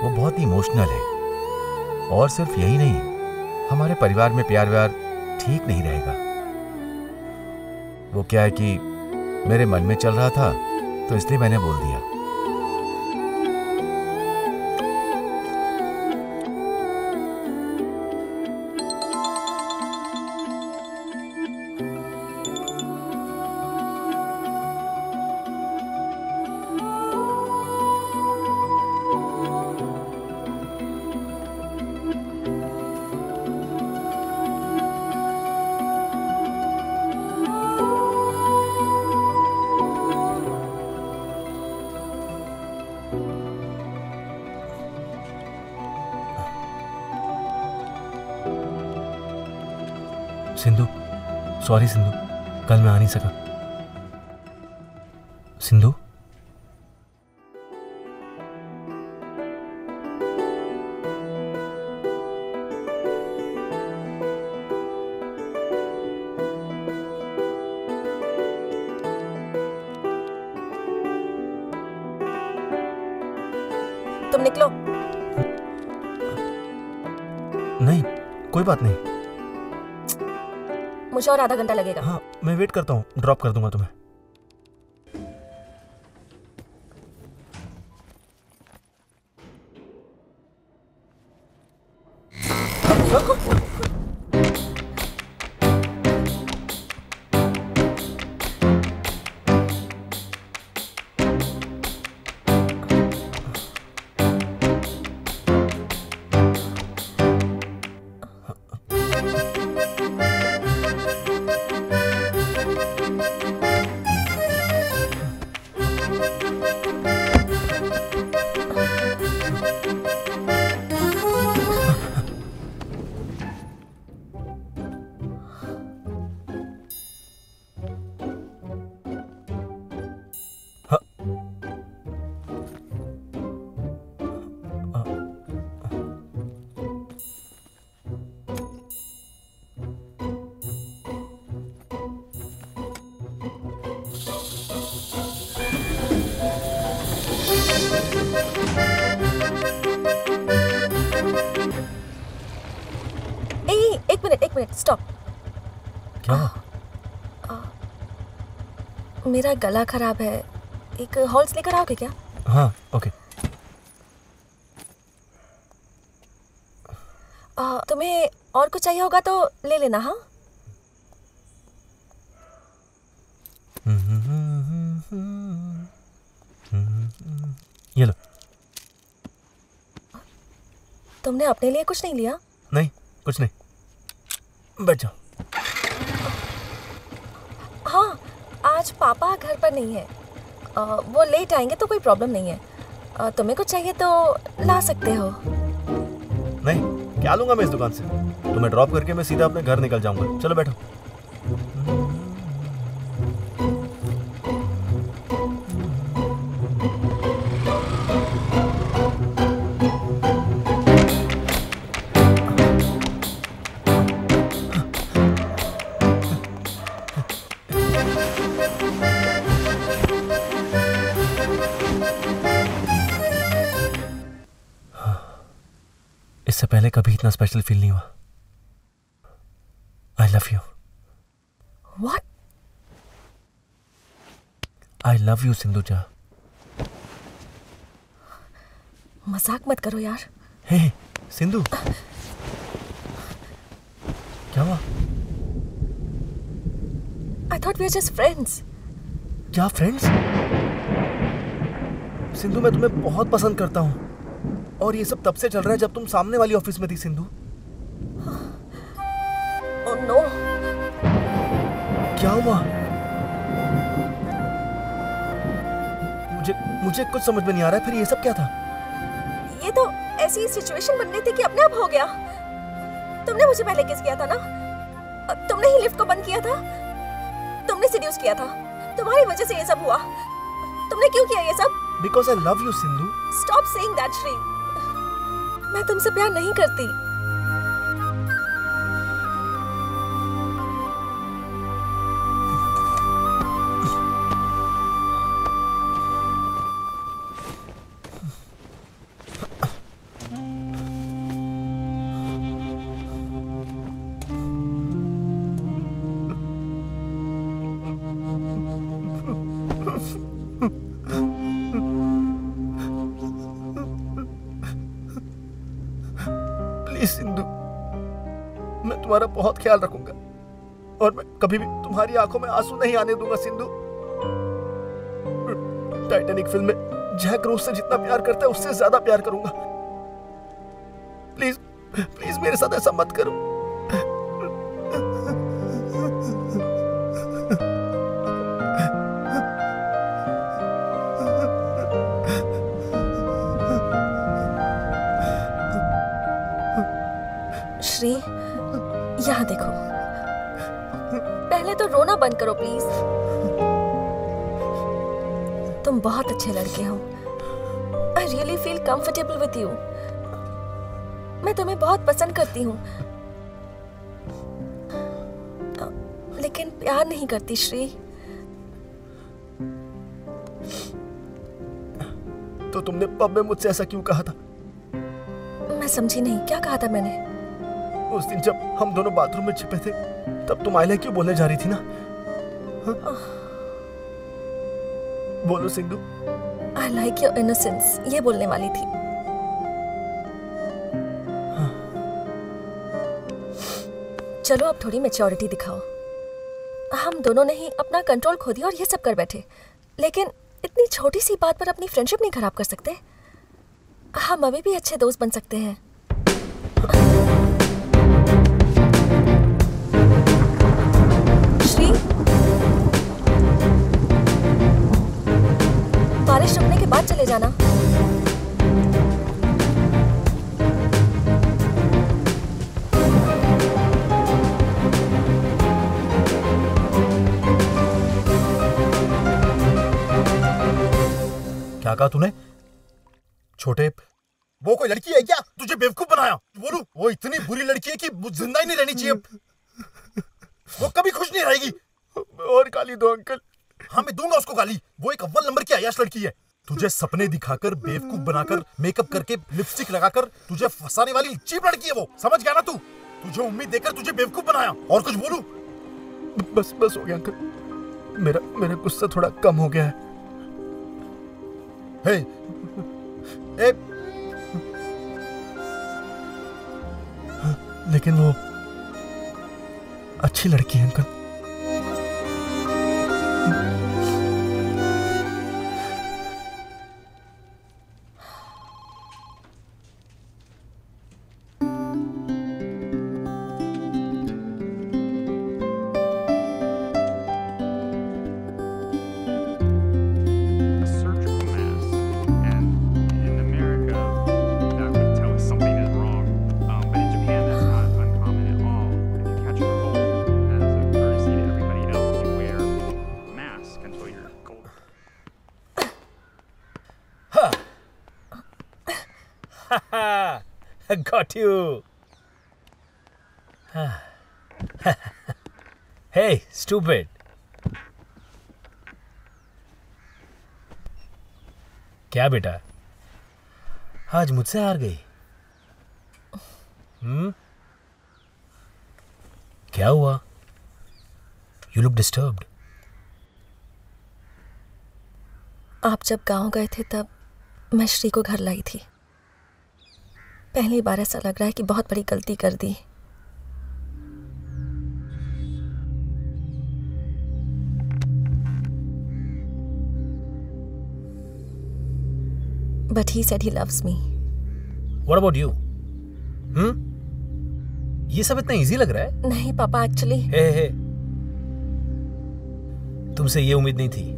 वो बहुत ही इमोशनल है। और सिर्फ यही नहीं, हमारे परिवार में प्यार व्यार ठीक नहीं रहेगा। वो क्या है कि मेरे मन में चल रहा था तो इसलिए मैंने बोल दिया। सिंधु, सॉरी सिंधु, कल मैं आ नहीं सका। सिंधु, तुम निकलो। नहीं, कोई बात नहीं। मुझे और आधा घंटा लगेगा। हाँ, मैं वेट करता हूँ, ड्रॉप कर दूंगा तुम्हें। एक मिनट, स्टॉप। क्या? मेरा गला खराब है, एक हॉल्स लेकर आओगे क्या? हाँ, ओके। तुम्हें और कुछ चाहिए होगा तो ले लेना। हाँ, ये लो। तुमने अपने लिए कुछ नहीं लिया? नहीं, कुछ नहीं, बैठ जाओ। हाँ, आज पापा घर पर नहीं है, वो लेट आएंगे तो कोई प्रॉब्लम नहीं है। तुम्हें कुछ चाहिए तो ला सकते हो। नहीं, क्या लूंगा मैं इस दुकान से? तुम्हें ड्रॉप करके मैं सीधा अपने घर निकल जाऊंगा। चलो बैठो। इससे पहले कभी इतना स्पेशल फील नहीं हुआ। I love you. What? I love you Sindhuja. मजाक मत करो यार। हे सिंधु, क्या हुआ? I thought we were just friends. क्या फ्रेंड्स? सिंधु, मैं तुम्हें बहुत पसंद करता हूँ और ये सब तब से चल रहा है जब तुम सामने वाली ऑफिस में थी सिंधु। Oh no. क्या हुआ? मुझे कुछ समझ में नहीं आ रहा है। फिर ये सब क्या था? ये तो ऐसी सिचुएशन बन गई थी कि अपने आप हो गया। तुमने मुझे पहले किस किया था ना? तुमने ही लिफ्ट को बंद किया था, तुमने सीड्यूस किया था, तुम्हारी वजह से ये सब हुआ। तुमने क्यों किया ये सब? Because I love you Sindhu. Stop saying that, Shri. मैं तुमसे प्यार नहीं करती। सिंधु, मैं तुम्हारा बहुत ख्याल रखूंगा और मैं कभी भी तुम्हारी आंखों में आंसू नहीं आने दूंगा सिंधु। टाइटैनिक फिल्म में जैक रोज से जितना प्यार करता है उससे ज्यादा प्यार करूंगा। प्लीज प्लीज मेरे साथ ऐसा मत करो। श्री, यहाँ देखो, पहले तो रोना बंद करो प्लीज। तुम बहुत अच्छे लड़के हो। I really feel comfortable with you. मैं तुम्हें बहुत पसंद करती हूँ, लेकिन प्यार नहीं करती श्री। तो तुमने पब में मुझसे ऐसा क्यों कहा था? मैं समझी नहीं, क्या कहा था मैंने? उस दिन जब हम दोनों बाथरूम में छिपे थे तब तुम आई लव यू बोलने जा रही थी ना? हाँ? बोलो Sindhu. I like your innocence, ये बोलने वाली थी। हाँ। चलो अब थोड़ी मैच्योरिटी दिखाओ। हम दोनों ने ही अपना कंट्रोल खो दिया और ये सब कर बैठे, लेकिन इतनी छोटी सी बात पर अपनी फ्रेंडशिप नहीं खराब कर सकते। हम अभी भी अच्छे दोस्त बन सकते हैं। श्री, बारिश रुकने के बाद चले जाना। क्या कहा तूने? छोटे, वो कोई लड़की है क्या? तुझे बेवकूफ बनाया? बोलू, वो इतनी बुरी लड़की है कि जिंदा ही नहीं रहनी चाहिए। वो कभी खुश नहीं रहेगी। और गाली दो अंकल। हाँ, मैं दूंगा उसको गाली। वो एक अव्वल नंबर की अय्याश लड़की है। तुझे सपने दिखाकर, बेवकूफ बनाकर, मेकअप करके, लिपस्टिक लगाकर तुझे फंसाने वाली चीप लड़की है वो। समझ गया ना तू? तुझे उम्मीद देकर तुझे बेवकूफ बनाया। और कुछ बोलूं? बस बस हो गया अंकल। मेरा गुस्सा थोड़ा कम हो गया है। हे, ए, लेकिन वो अच्छी लड़की है uncle. Got you. Hey, stupid. क्या बेटा, आज मुझसे हार गई? क्या हुआ? You look disturbed. आप जब गांव गए थे तब मैं श्री को घर लाई थी। पहली बार ऐसा लग रहा है कि बहुत बड़ी गलती कर दी। But he said he loves me. What about you? ये सब इतना इजी लग रहा है? नहीं पापा, एक्चुअली हे, तुमसे ये उम्मीद नहीं थी।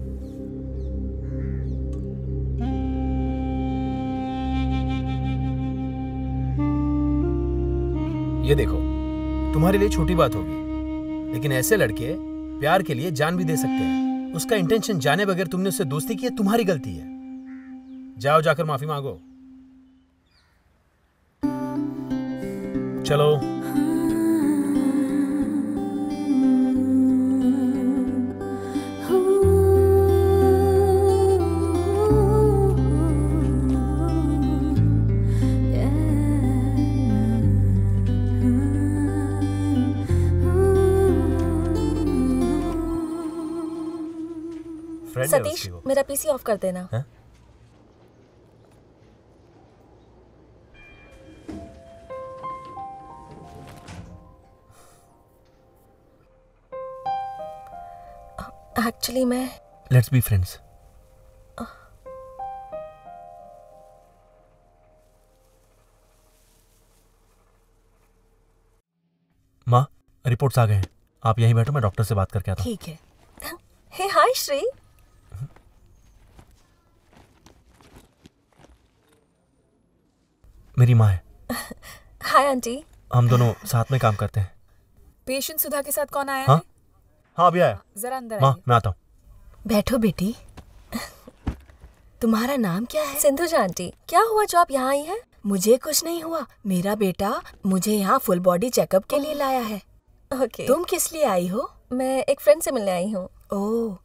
ये देखो, तुम्हारे लिए छोटी बात होगी, लेकिन ऐसे लड़के प्यार के लिए जान भी दे सकते हैं। उसका इंटेंशन जाने बगैर तुमने उससे दोस्ती की है, तुम्हारी गलती है। जाओ, जाकर माफी मांगो। चलो। सतीश, मेरा पीसी ऑफ कर देना। है? एक्चुअली मैं लेट्स बी फ्रेंड्स। माँ, रिपोर्ट्स आ गए हैं। आप यहीं बैठो, मैं डॉक्टर से बात करके आता हूँ। ठीक है। हे हाय श्री। मेरी माँ है। Hi aunty. हम दोनों साथ में काम करते हैं। पेशेंट सुधा के साथ कौन आया हाँ? है? हाँ अभी आया। जरा अंदर माँ आइए। मैं आता हूँ। बैठो बेटी। तुम्हारा नाम क्या है? सिंधुजा आंटी, क्या हुआ जो आप यहाँ आई हैं? मुझे कुछ नहीं हुआ, मेरा बेटा मुझे यहाँ फुल बॉडी चेकअप के लिए लाया है। ओके। तुम किस लिए आई हो? मैं एक फ्रेंड से मिलने आई हूँ। ओह,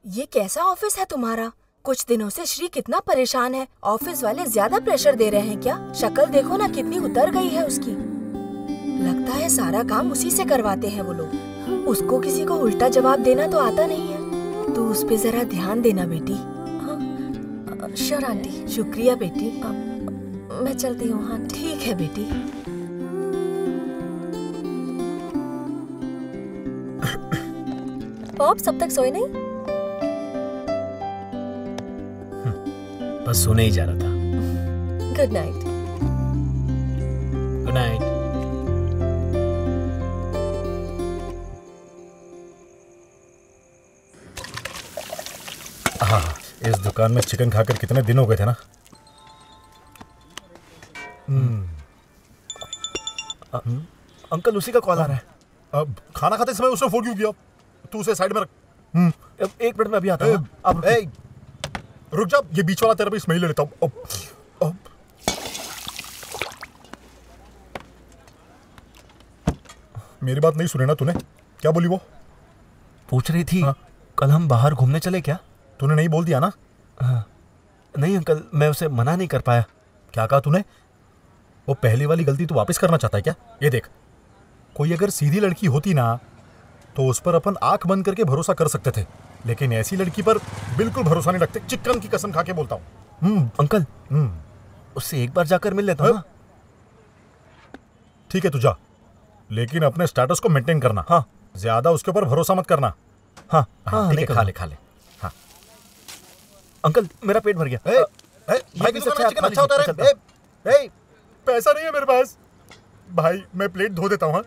ये कैसा ऑफिस है तुम्हारा? कुछ दिनों से श्री कितना परेशान है। ऑफिस वाले ज्यादा प्रेशर दे रहे हैं क्या? शक्ल देखो ना कितनी उतर गई है उसकी। लगता है सारा काम उसी से करवाते हैं वो लोग। उसको किसी को उल्टा जवाब देना तो आता नहीं है। तो उस पे जरा ध्यान देना बेटी। Sure aunty. शुक्रिया बेटी। मैं चलती हूँ आंटी। ठीक है बेटी। पॉप्स अब तक सोए नहीं? बस सोने ही जा रहा था। Good night. Good night. हाँ, इस दुकान में चिकन खाकर कितने दिन हो गए थे ना। अंकल उसी का कॉल आ रहा है। अब खाना खाते समय उसने फोन क्यों किया? तू उसे साइड में रख। एक मिनट में अभी आता हूँ। अब रुक जा, ये बीच वाला तेरा भी स्मेल ले लेता हूँ। मेरी बात नहीं सुनी ना तूने? क्या बोली वो? पूछ रही थी कल हम बाहर घूमने चले क्या? तूने नहीं बोल दिया ना? हाँ। नहीं अंकल, मैं उसे मना नहीं कर पाया। क्या कहा तूने? वो पहली वाली गलती तू वापस करना चाहता है क्या? ये देख, कोई अगर सीधी लड़की होती ना तो उस पर अपन आंख बंद करके भरोसा कर सकते थे, लेकिन ऐसी लड़की पर बिल्कुल भरोसा नहीं रखते। चिकन की कसम खा के बोलता हूँ। अंकल उससे एक बार जाकर मिल लेता हूँ। ठीक है तू जा, लेकिन अपने स्टेटस को मेंटेन करना। हाँ, ज्यादा उसके ऊपर भरोसा मत करना। हाँ हाँ, ठीक है, खा ले। हाँ अंकल मेरा पेट भर गया। भाई की दुकान में चिकन अच्छा होता है। पैसा नहीं है मेरे पास भाई, मैं प्लेट धो देता हूँ।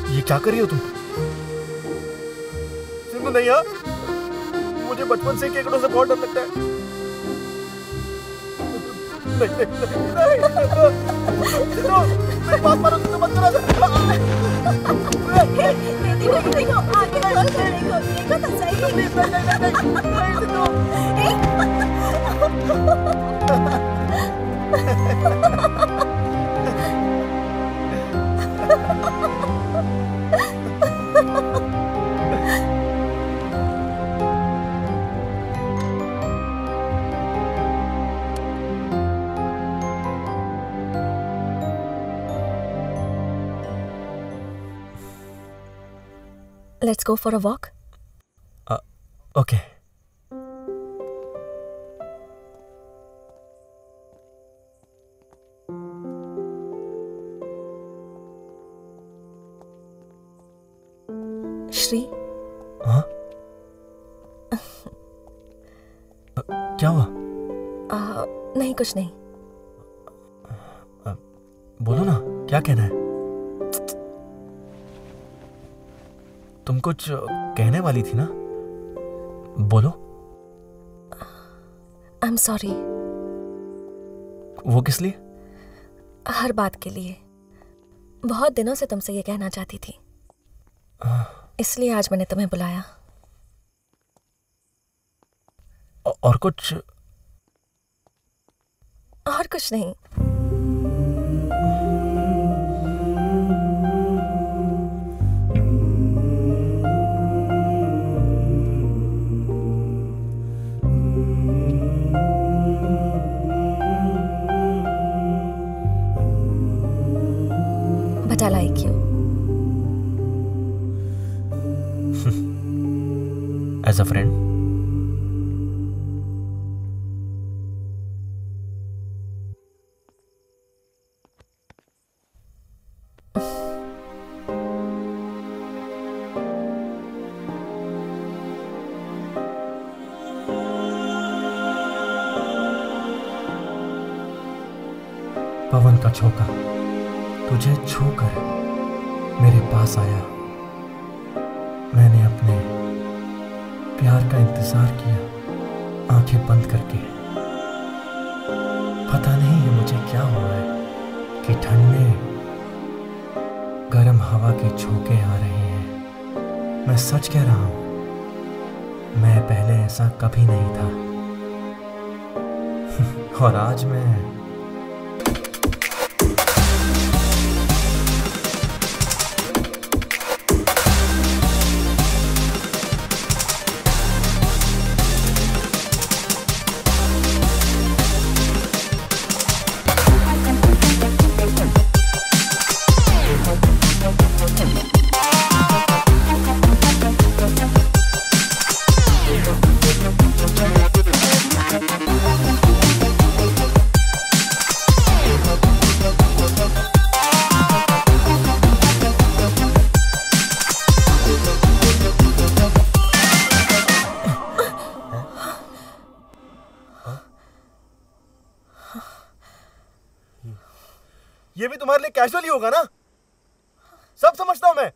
ये क्या कर रही हो तुम? सिंधु नहीं यार, मुझे बचपन से केकड़ों से बहुत डर लगता है। बात मारो तो मत करो। देखो आगे खोल कर देखो तो सही। Let's go for a walk. Okay. Shri, हाँ? क्या हुआ? नहीं कुछ नहीं। बोलो ना, क्या कहना है? तुम कुछ कहने वाली थी ना, बोलो। I'm sorry. वो किस लिए? हर बात के लिए। बहुत दिनों से तुमसे ये कहना चाहती थी, इसलिए आज मैंने तुम्हें बुलाया। और कुछ? और कुछ नहीं। But I like you. As a friend. पवन का झोंका तुझे छूकर मेरे पास आया। मैंने अपने प्यार का इंतजार किया आंखें बंद करके। पता नहीं है मुझे क्या हुआ है कि ठंड में गर्म हवा के झोंके आ रहे हैं। मैं सच कह रहा हूं, मैं पहले ऐसा कभी नहीं था। और आज मैं ये भी तुम्हारे लिए कैजुअली होगा ना? सब समझता हूं मैं।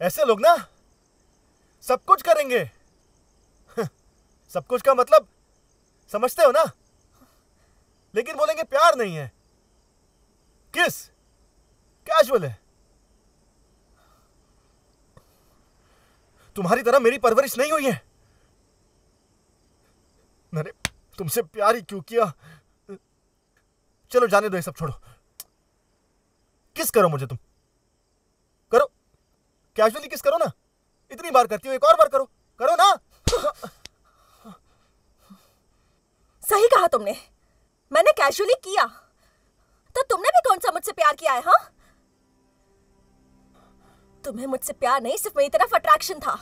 ऐसे लोग ना सब कुछ करेंगे। सब कुछ का मतलब समझते हो ना? लेकिन बोलेंगे प्यार नहीं है, किस कैजुअल है। तुम्हारी तरह मेरी परवरिश नहीं हुई है। मैंने तुमसे प्यार ही क्यों किया? चलो जाने दो, ये सब छोड़ो। किस करो मुझे, तुम करो, कैजुअली किस करो ना। इतनी बार करती हो, एक और बार करो, करो ना। सही कहा तुमने, मैंने कैजुअली किया। तो तुमने भी कौन सा मुझसे प्यार किया है? हाँ, तुम्हें मुझसे प्यार नहीं, सिर्फ मेरी तरफ अट्रैक्शन था।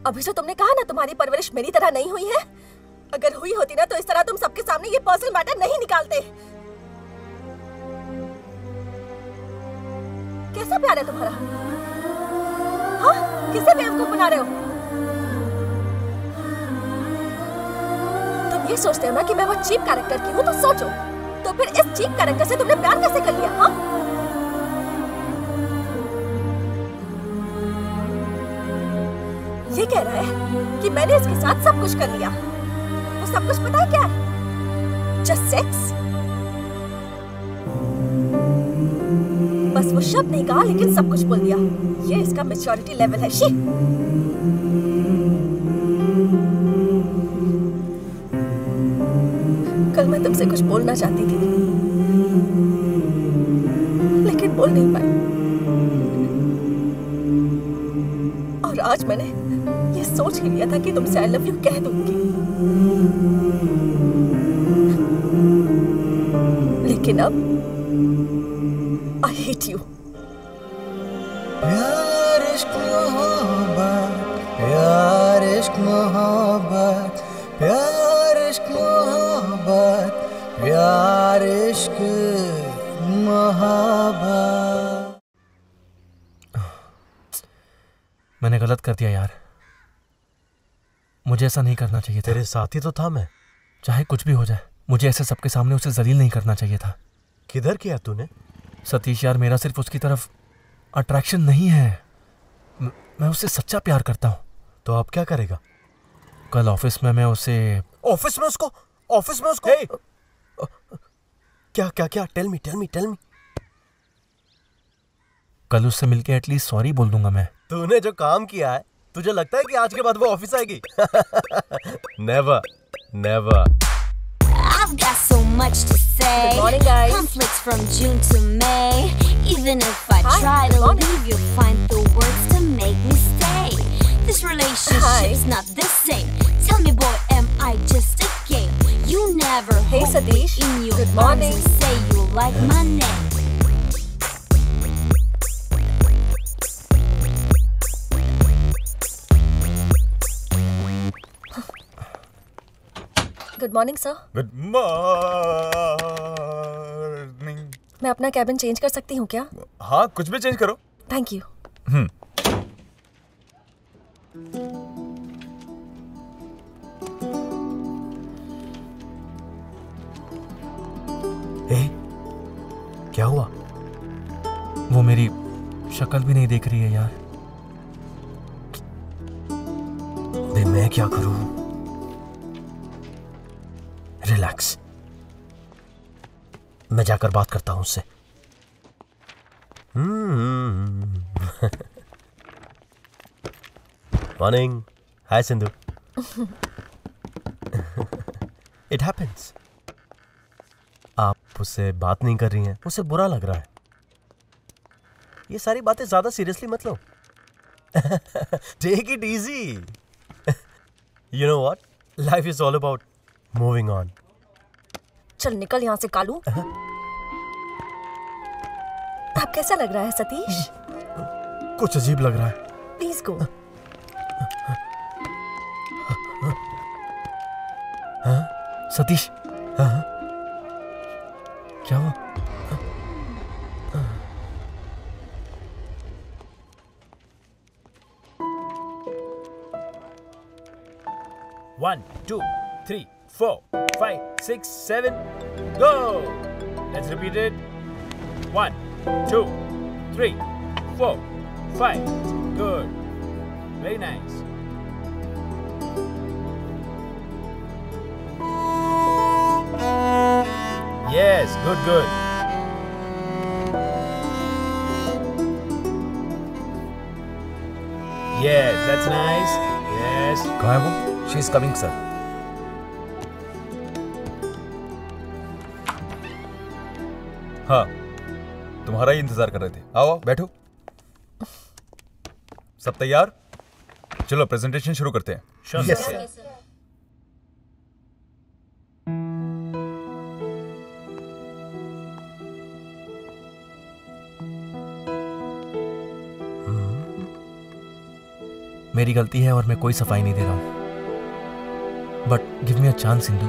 अभी जो तुमने कहा ना तुम्हारी परवरिश मेरी तरह नहीं हुई है, अगर हुई होती ना तो इस तरह तुम सबके सामने ये पर्सनल मैटर नहीं निकालते। कैसा प्यार है तुम्हारा? हाँ, किसे बेवकूफ बना रहे हो? तुम ये सोचते हो ना कि मैं वो चीप कैरेक्टर की हूँ, तो सोचो, तो फिर इस चीप कैरेक्टर से तुमने प्यार कैसे कर लिया? हाँ, ये कह रहा है कि मैंने इसके साथ सब कुछ कर लिया। वो सब कुछ पता है क्या है? Just sex. बस वो शब्द नहीं कहा, लेकिन सब कुछ बोल दिया। ये इसका मैच्योरिटी लेवल है। शी। कल मैं तुमसे कुछ बोलना चाहती थी, लेकिन बोल नहीं पाई। और आज मैंने ये सोच ही लिया था कि तुमसे आई लव यू कह दूंगी, लेकिन अब आई हेट यू। प्यार इश्क मोहब्बत, प्यार इश्क मोहब्बत, प्यार इश्क मोहब्बत, प्यार इश्क मोहब्बत। मैंने गलत कर दिया यार, मुझे ऐसा नहीं करना चाहिए था। तेरे साथ ही तो था मैं। चाहे कुछ भी हो जाए, मुझे ऐसे सबके सामने उसे जलील नहीं करना चाहिए था। किधर किया तूने? सतीश यार, मेरा सिर्फ उसकी तरफ अट्रैक्शन नहीं है, मैं उससे सच्चा प्यार करता हूँ। तो अब क्या करेगा? कल ऑफिस में मैं उसे ऑफिस में उसको hey! क्या क्या क्या? Tell me tell me tell me. कल उससे मिलके एटलीस्ट सॉरी बोल दूंगा मैं। तूने जो काम किया है, तुझे लगता है कि आज के बाद वो ऑफिस आएगी? Never never. I've got so much to say. Good morning, guys. Conflicts from June to May. Even if I try to leave, you'll find the words to make me stay. This relationship's not the same. Tell me, boy, am I just a game? You never Hey, hold me Satish. in your Good arms morning. and say you like my name. Good morning sir. Good morning. मैं अपना cabin change कर सकती हूँ क्या? हाँ, कुछ भी change करो। Thank you. शक्ल भी नहीं देख रही है यार। बे मैं क्या करूं? रिलैक्स, मैं जाकर बात करता हूं उससे। Morning. Hi Sindhu. It happens. आप उससे बात नहीं कर रही हैं, उसे बुरा लग रहा है। ये सारी बातें ज्यादा सीरियसली मत लो। Take it easy. You know what, life is all about moving on. चल निकल यहाँ से कालू। आप कैसा लग रहा है सतीश? कुछ अजीब लग रहा है। Please go. सतीश, क्या हुआ? One, 2, 3, 4, 5, 6, 7, go! Let's repeat it. 1, 2, 3, 4, 5. Good. Very nice. Yes, good. Yes, that's nice. Yes. कहाँ है वो? She is coming, sir. हाँ, तुम्हारा ही इंतजार कर रहे थे। आओ बैठो। सब तैयार? चलो प्रेजेंटेशन शुरू करते हैं। Sure, Yes, sir. sir. मेरी गलती है और मैं कोई सफाई नहीं दे रहा हूँ, but give me a chance Sindhu.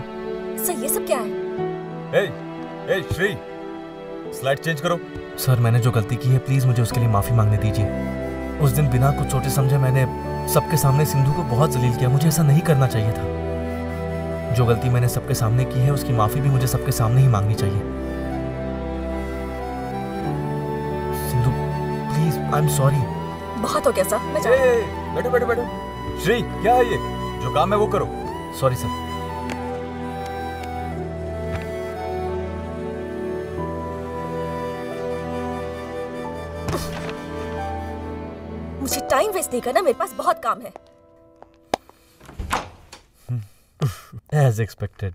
Sir ये सब क्या है? ए श्री, स्लाइड चेंज करो। सर मैंने जो गलती की है प्लीज मुझे उसके लिए माफी मांगने दीजिए। उस दिन बिना कुछ सोचे समझे मैंने सबके सामने सिंधु को बहुत जलील किया। मुझे ऐसा नहीं करना चाहिए था। जो गलती मैंने सबके सामने की है उसकी माफी भी मुझे सबके सामने ही मांगनी चाहिए। Sindhu please, I am sorry. बहुत हो गया सर, मैं जा रहा हूं। बैठो। श्री, क्या है ये? जो काम है वो करो। Sorry sir. मुझे टाइम वेस्ट नहीं करना, मेरे पास बहुत काम है। As expected.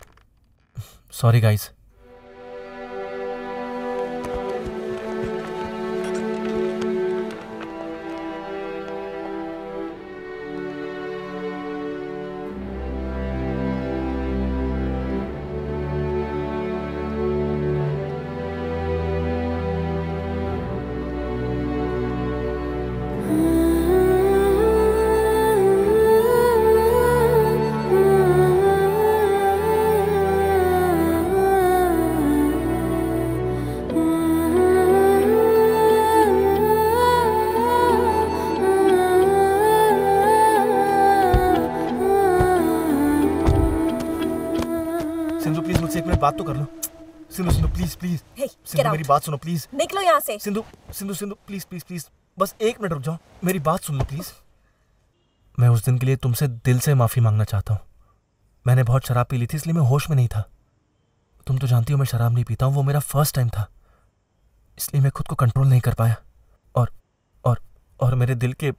Sorry guys. बात तो कर लो। सिंधु प्लीज सिंधु मेरी बात सुनो प्लीज। निकलो यहाँ से। सिंधु प्लीज बस 1 मिनट रुक जाओ, मेरी बात सुन लो प्लीज। मैं उस दिन के लिए तुमसे दिल से माफी मांगना चाहता हूँ। मैंने बहुत शराब पी ली थी इसलिए मैं होश में नहीं था। तुम तो जानती हो मैं शराब नहीं पीता हूँ, वो मेरा फर्स्ट टाइम था इसलिए मैं खुद को कंट्रोल नहीं कर पाया और मेरे दिल के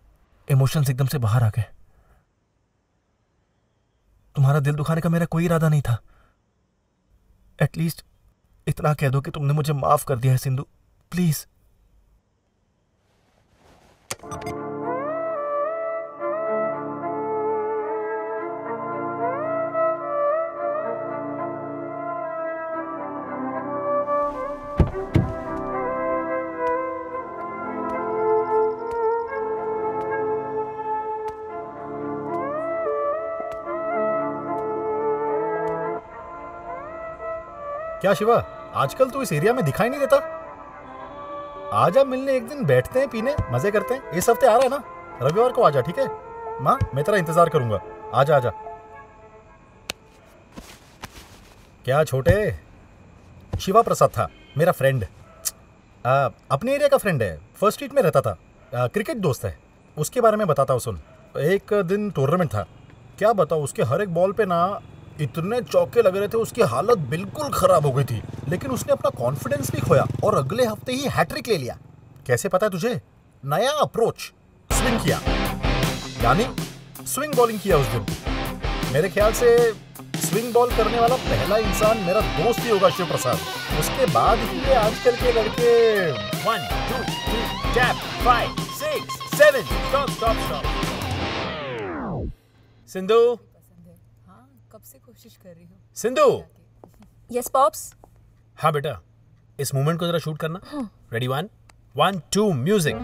इमोशंस एकदम से बाहर आ गए। तुम्हारा दिल दुखाने का मेरा कोई इरादा नहीं था। एटलीस्ट इतना कह दो कि तुमने मुझे माफ कर दिया है सिंधु, प्लीज। क्या शिवा, आजकल तू इस एरिया में दिखाई नहीं देता? आजा मिलने, एक दिन बैठते हैं, पीने, मजे करते हैं। इस हफ्ते आ रहा है ना? रविवार को आजा, ठीक है? माँ, मैं तेरा इंतजार करूंगा। आजा। क्या छोटे, शिवा प्रसाद था मेरा फ्रेंड। अपने एरिया का फ्रेंड है, फर्स्ट स्ट्रीट में रहता था। क्रिकेट दोस्त है, उसके बारे में बताता हूँ सुन। एक दिन टूर्नामेंट था, क्या बताओ, उसके हर एक बॉल पे ना इतने चौके लग रहे थे, उसकी हालत बिल्कुल खराब हो गई थी। लेकिन उसने अपना कॉन्फिडेंस नहीं खोया और अगले हफ्ते ही हैट्रिक ले लिया। कैसे पता है तुझे? नया अप्रोच, स्विंग किया, यानी स्विंग बॉलिंग किया उस दिन। मेरे ख्याल से स्विंग बॉल करने वाला पहला इंसान मेरा दोस्त ही होगा, शिव प्रसाद। उसके बाद ही आजकल के लड़के 1 2 3 टैप 5 6 7 स्टॉप। सिंधु, हाँ, कब से कोशिश कर रही हूँ। सिंधु। Yes pops. हाँ बेटा, इस मूवमेंट को जरा शूट करना। Ready 1 1 2 music.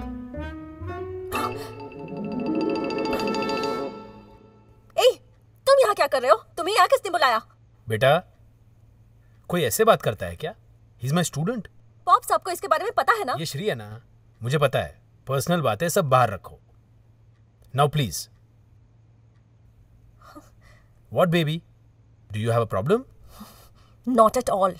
तुम यहाँ क्या कर रहे हो? तुम्हें यहाँ किसने बुलाया? बेटा, कोई ऐसे बात करता है क्या? He is my student. Pops, आपको इसके बारे में पता है ना? ये श्री है ना, मुझे पता है। पर्सनल बातें सब बाहर रखो। Now please. What baby, do you have a problem? Not at all.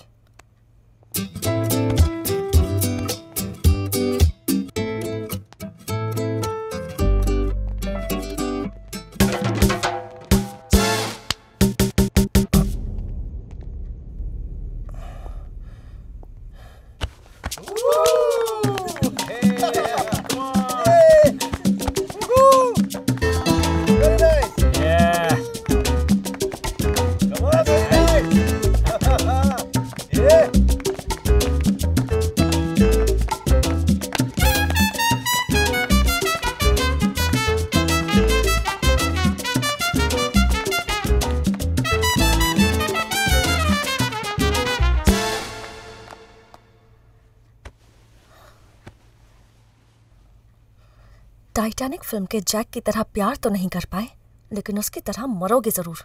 Titanic film के जैक की तरह प्यार तो नहीं कर पाए, लेकिन उसकी तरह मरोगे जरूर।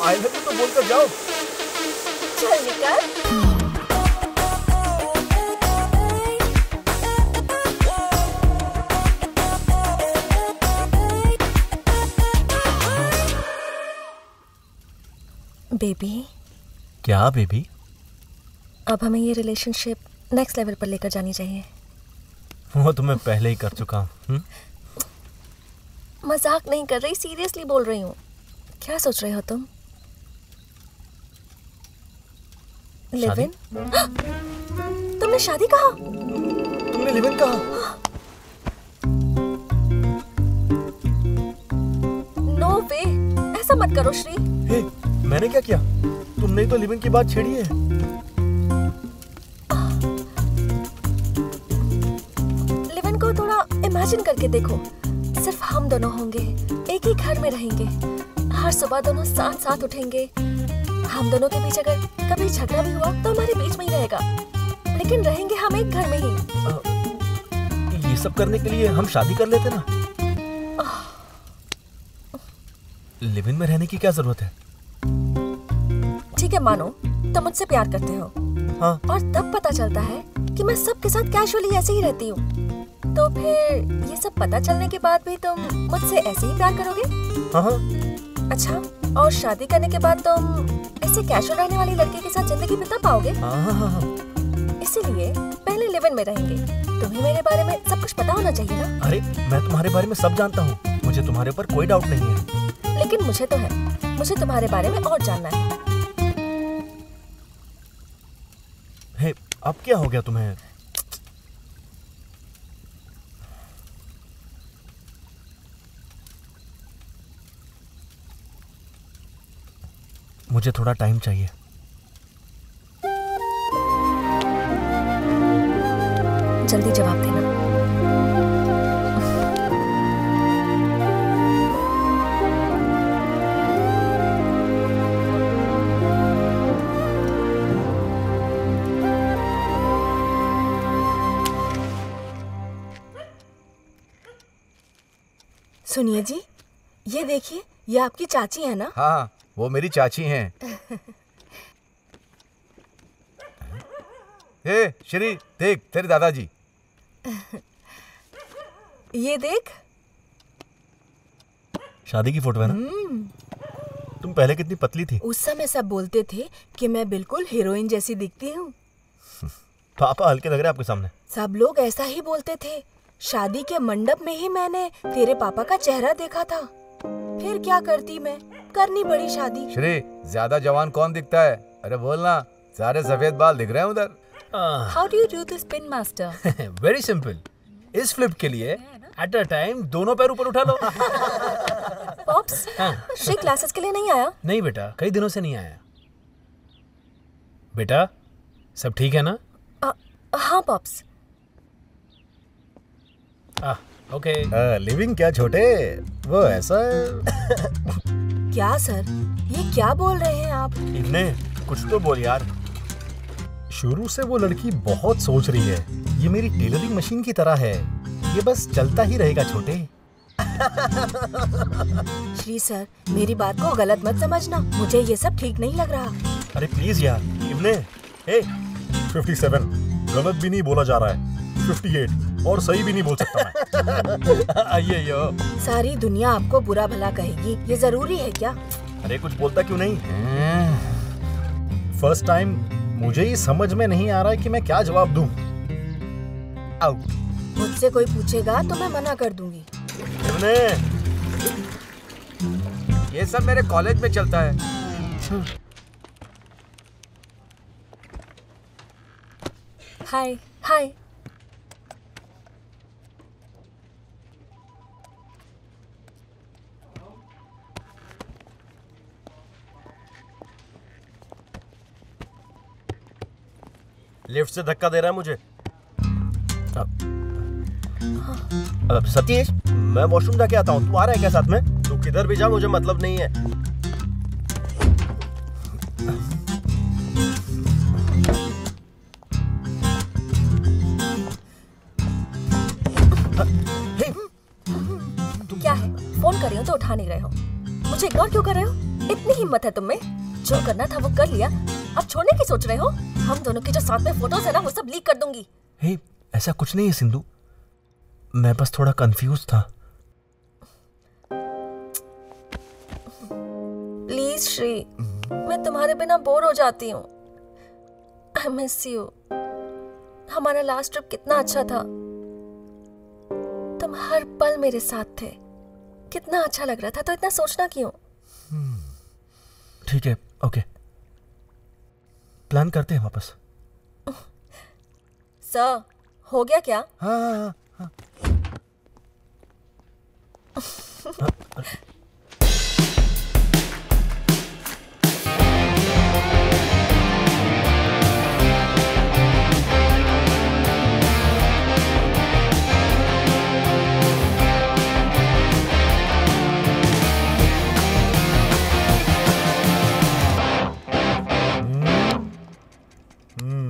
आई लव यू तो बोलकर जाओ। चल निकल। बेबी। क्या बेबी? अब हमें ये रिलेशनशिप नेक्स्ट लेवल पर लेकर जानी चाहिए। वो तो मैं पहले ही कर चुका हूँ। मजाक नहीं कर रही, सीरियसली बोल रही हूँ। क्या सोच रहे हो तुम? Live in? तुमने शादी कहा? तुमने लिव इन कहा? नो वे, ऐसा मत करो श्री। हे, मैंने क्या किया? तुमने ही तो लिव इन की बात छेड़ी है। लिव इन को थोड़ा इमेजिन करके देखो। सिर्फ हम दोनों होंगे, एक ही घर में रहेंगे, हर सुबह दोनों साथ साथ उठेंगे। हम दोनों के बीच अगर कभी झगड़ा भी हुआ तो हमारे बीच में ही रहेगा, लेकिन रहेंगे हम एक घर में ही। ये सब करने के लिए हम शादी कर लेते ना। लिव इन में रहने की क्या जरूरत है? ठीक है, मानो तुम मुझसे प्यार करते हो। हाँ। और तब पता चलता है कि मैं सबके साथ कैजुअली ऐसे ही रहती हूँ, तो फिर ये सब पता चलने के बाद भी तुम मुझसे ऐसे ही प्यार करोगे? हाँ। अच्छा, और शादी करने के बाद तुम ऐसे कैजुअल रहने वाली लड़की के साथ जिंदगी बिता पाओगे? हाँ। इसीलिए पहले लिव इन में रहेंगे। तुम्हें मेरे बारे में सब कुछ पता होना चाहिए ना? अरे, मैं तुम्हारे बारे में सब जानता हूँ, मुझे तुम्हारे ऊपर कोई डाउट नहीं है। लेकिन मुझे तो है, मुझे तुम्हारे बारे में और जानना है। हे, अब क्या हो गया तुम्हें? मुझे थोड़ा टाइम चाहिए। जल्दी जवाब देना। सुनिए जी, ये देखिए, ये आपकी चाची है ना? हाँ, वो मेरी चाची हैं। हे श्री, देख तेरे दादाजी। ये देख। शादी की फोटो है ना? तुम पहले कितनी पतली थी। उस समय सब बोलते थे कि मैं बिल्कुल हीरोइन जैसी दिखती हूँ। पापा हल्के लग रहे हैं आपके सामने। सब लोग ऐसा ही बोलते थे। शादी के मंडप में ही मैंने तेरे पापा का चेहरा देखा था। फिर क्या करती मैं, करनी पड़ी शादी। श्री, ज्यादा जवान कौन दिखता है? अरे बोलना, सारे सफेद बाल दिख रहे हैं उधर। How do you do this pin master? Very simple. इस फ्लिप के लिए एट अ टाइम दोनों पैर ऊपर उठा लो। पॉप्स, श्री क्लासेस के लिए नहीं आया? नहीं बेटा, कई दिनों से नहीं आया। बेटा सब ठीक है ना? हाँ पॉप्स। ओके। लिविंग क्या छोटे, वो ऐसा क्या सर, ये क्या बोल रहे हैं आप? इतने कुछ तो बोल यार। शुरू से वो लड़की बहुत सोच रही है। ये मेरी टेलरिंग मशीन की तरह है, ये बस चलता ही रहेगा छोटे। श्री सर, मेरी बात को गलत मत समझना, मुझे ये सब ठीक नहीं लग रहा। अरे प्लीज यार। इब्ने, ए 57 गलत भी नहीं बोला जा रहा है, 58 और सही भी नहीं बोल सकता मैं। आइए यो। सारी दुनिया आपको बुरा भला कहेगी, ये जरूरी है क्या? अरे कुछ बोलता क्यों नहीं? फर्स्ट टाइम मुझे ही समझ में नहीं आ रहा है कि मैं क्या जवाब दूं। आउट। मुझसे कोई पूछेगा तो मैं मना कर दूंगी। ये सब मेरे कॉलेज में चलता है। हाय हाय। लिफ्ट से धक्का दे रहा है मुझे। सतीश, मैं वॉशरूम जाके आता हूँ, तू आ रहा है क्या साथ में? तू किधर भी जा, मुझे मतलब नहीं है। क्या है, फोन कर रही हो तो उठा नहीं रहे हो? मुझे इग्नोर क्यों कर रहे हो? इतनी हिम्मत है तुम में? जो करना था वो कर लिया, अब छोड़ने की सोच रहे हो? हम दोनों की जो साथ में फोटोज है ना, वो सब लीक कर दूंगी। हे, ऐसा कुछ नहीं है सिंधु, मैं बस थोड़ा कंफ्यूज था। प्लीज श्री, मैं तुम्हारे बिना बोर हो जाती हूँ। I miss you. हमारा लास्ट ट्रिप कितना अच्छा था, तुम हर पल मेरे साथ थे, कितना अच्छा लग रहा था। तो इतना सोचना क्यों? ठीक है, ओके, प्लान करते हैं वापस। सर, हो गया क्या? हाँ।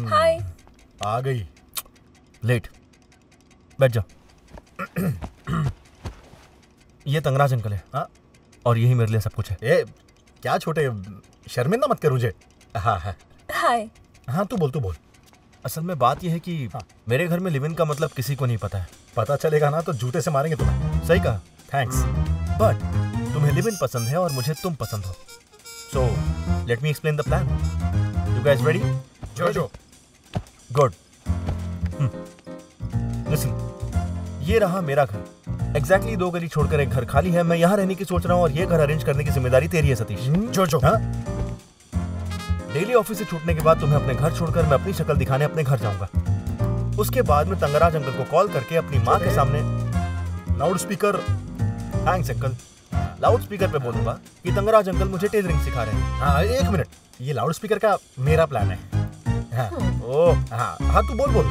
हाय। आ गई। लेट, बैठ जाओ। ये तंगराज अंकल है। हाँ, और यही मेरे लिए सब कुछ है। ए, क्या छोटे, शर्मिंदा मत कर मुझे। हाँ। हाय। हाँ तू बोल। असल में बात यह है कि मेरे घर में लिव इन का मतलब किसी को नहीं पता है। पता चलेगा ना तो जूते से मारेंगे तुम्हें। सही कहा। थैंक्स। बट तुम्हें लिव इन पसंद है और मुझे तुम पसंद हो। So let me explain the plan. You guys ready? जो। गुड। लिसन, ये रहा मेरा घर। एग्जैक्टली 2 गली छोड़कर एक घर खाली है। मैं यहाँ रहने की सोच रहा हूँ और ये घर अरेंज करने की जिम्मेदारी तेरी है सतीश। जो। हाँ? डेली ऑफिस से छूटने के बाद तुम्हें अपने घर छोड़कर मैं अपनी शक्ल दिखाने अपने घर जाऊंगा। उसके बाद में तंगराज अंकल को कॉल करके अपनी माँ के सामने loud speaker. Thanks uncle. Loud speaker पे बोलूंगा कि तंगराज अंकल मुझे टेलरिंग सिखा रहे हैं। हाँ, 1 मिनट, ये लाउड स्पीकर का मेरा प्लान है। हाँ। ओह हाँ तू बोल।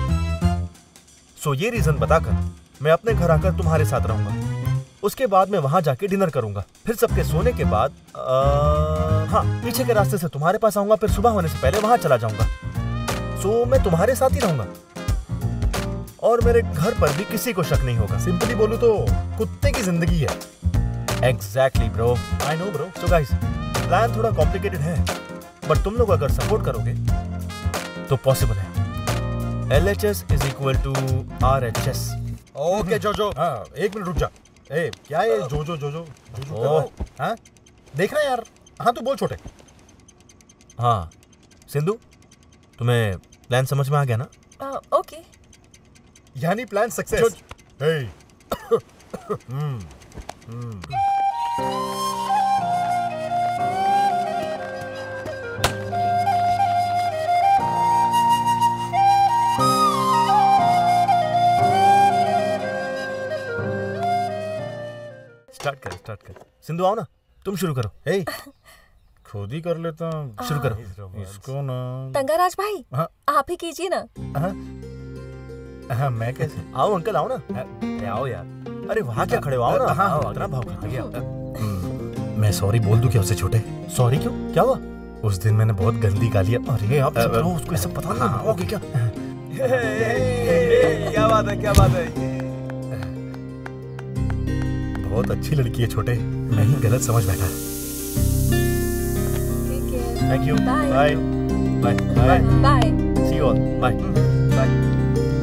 सो ये रीजन बताकर मैं अपने घर आकर तुम्हारे साथ रहूंगा। उसके बाद मैं वहां जाके डिनर करूंगा। फिर सबके सोने के बाद हाँ, पीछे के रास्ते से तुम्हारे पास आऊंगा। फिर सुबह होने से पहले वहां चला जाऊंगा। सो मैं तुम्हारे साथ ही रहूंगा और मेरे घर पर भी किसी को शक नहीं होगा। सिंपली बोलूं तो कुत्ते की जिंदगी है। Exactly bro, I know bro. So guys, plan थोड़ा कॉम्प्लिकेटेड है बट तुम लोग अगर सपोर्ट करोगे तो पॉसिबल है। LHS is equal to RHS। Okay जो। हाँ 1 मिनट रुक जा। ए क्या है जो। हाँ देखना यार, हाँ तू बोल छोटे। हाँ सिंधु, तुम्हें प्लान समझ में आ गया ना? ओके। यानी प्लान सक्सेस। स्टार्ट कर। सिंधु आओ ना, तुम शुरू करो। खुद ही कर लेता हूँ। शुरू करो इसको ना। तंगाराज भाई, हाँ। आप ही कीजिए ना। हाँ मैं कैसे? आओ अंकल, आओ ना। आओ यार। अरे वहाँ क्या खड़े हो, आओ ना। हाँ, इतना भाव खाता क्या? मैं सॉरी बोल दूं क्या उसे छोटे? सॉरी क्यों, क्या हुआ? उस दिन मैंने बहुत गंदी गाली। अरे आप उसको ये सब पता नहीं होगा क्या? क्या बात है, क्या बात है? बहुत अच्छी लड़की है छोटे, मैं ही गलत समझ बैठा। Thank you. Bye bye bye bye bye. See you all. Bye bye.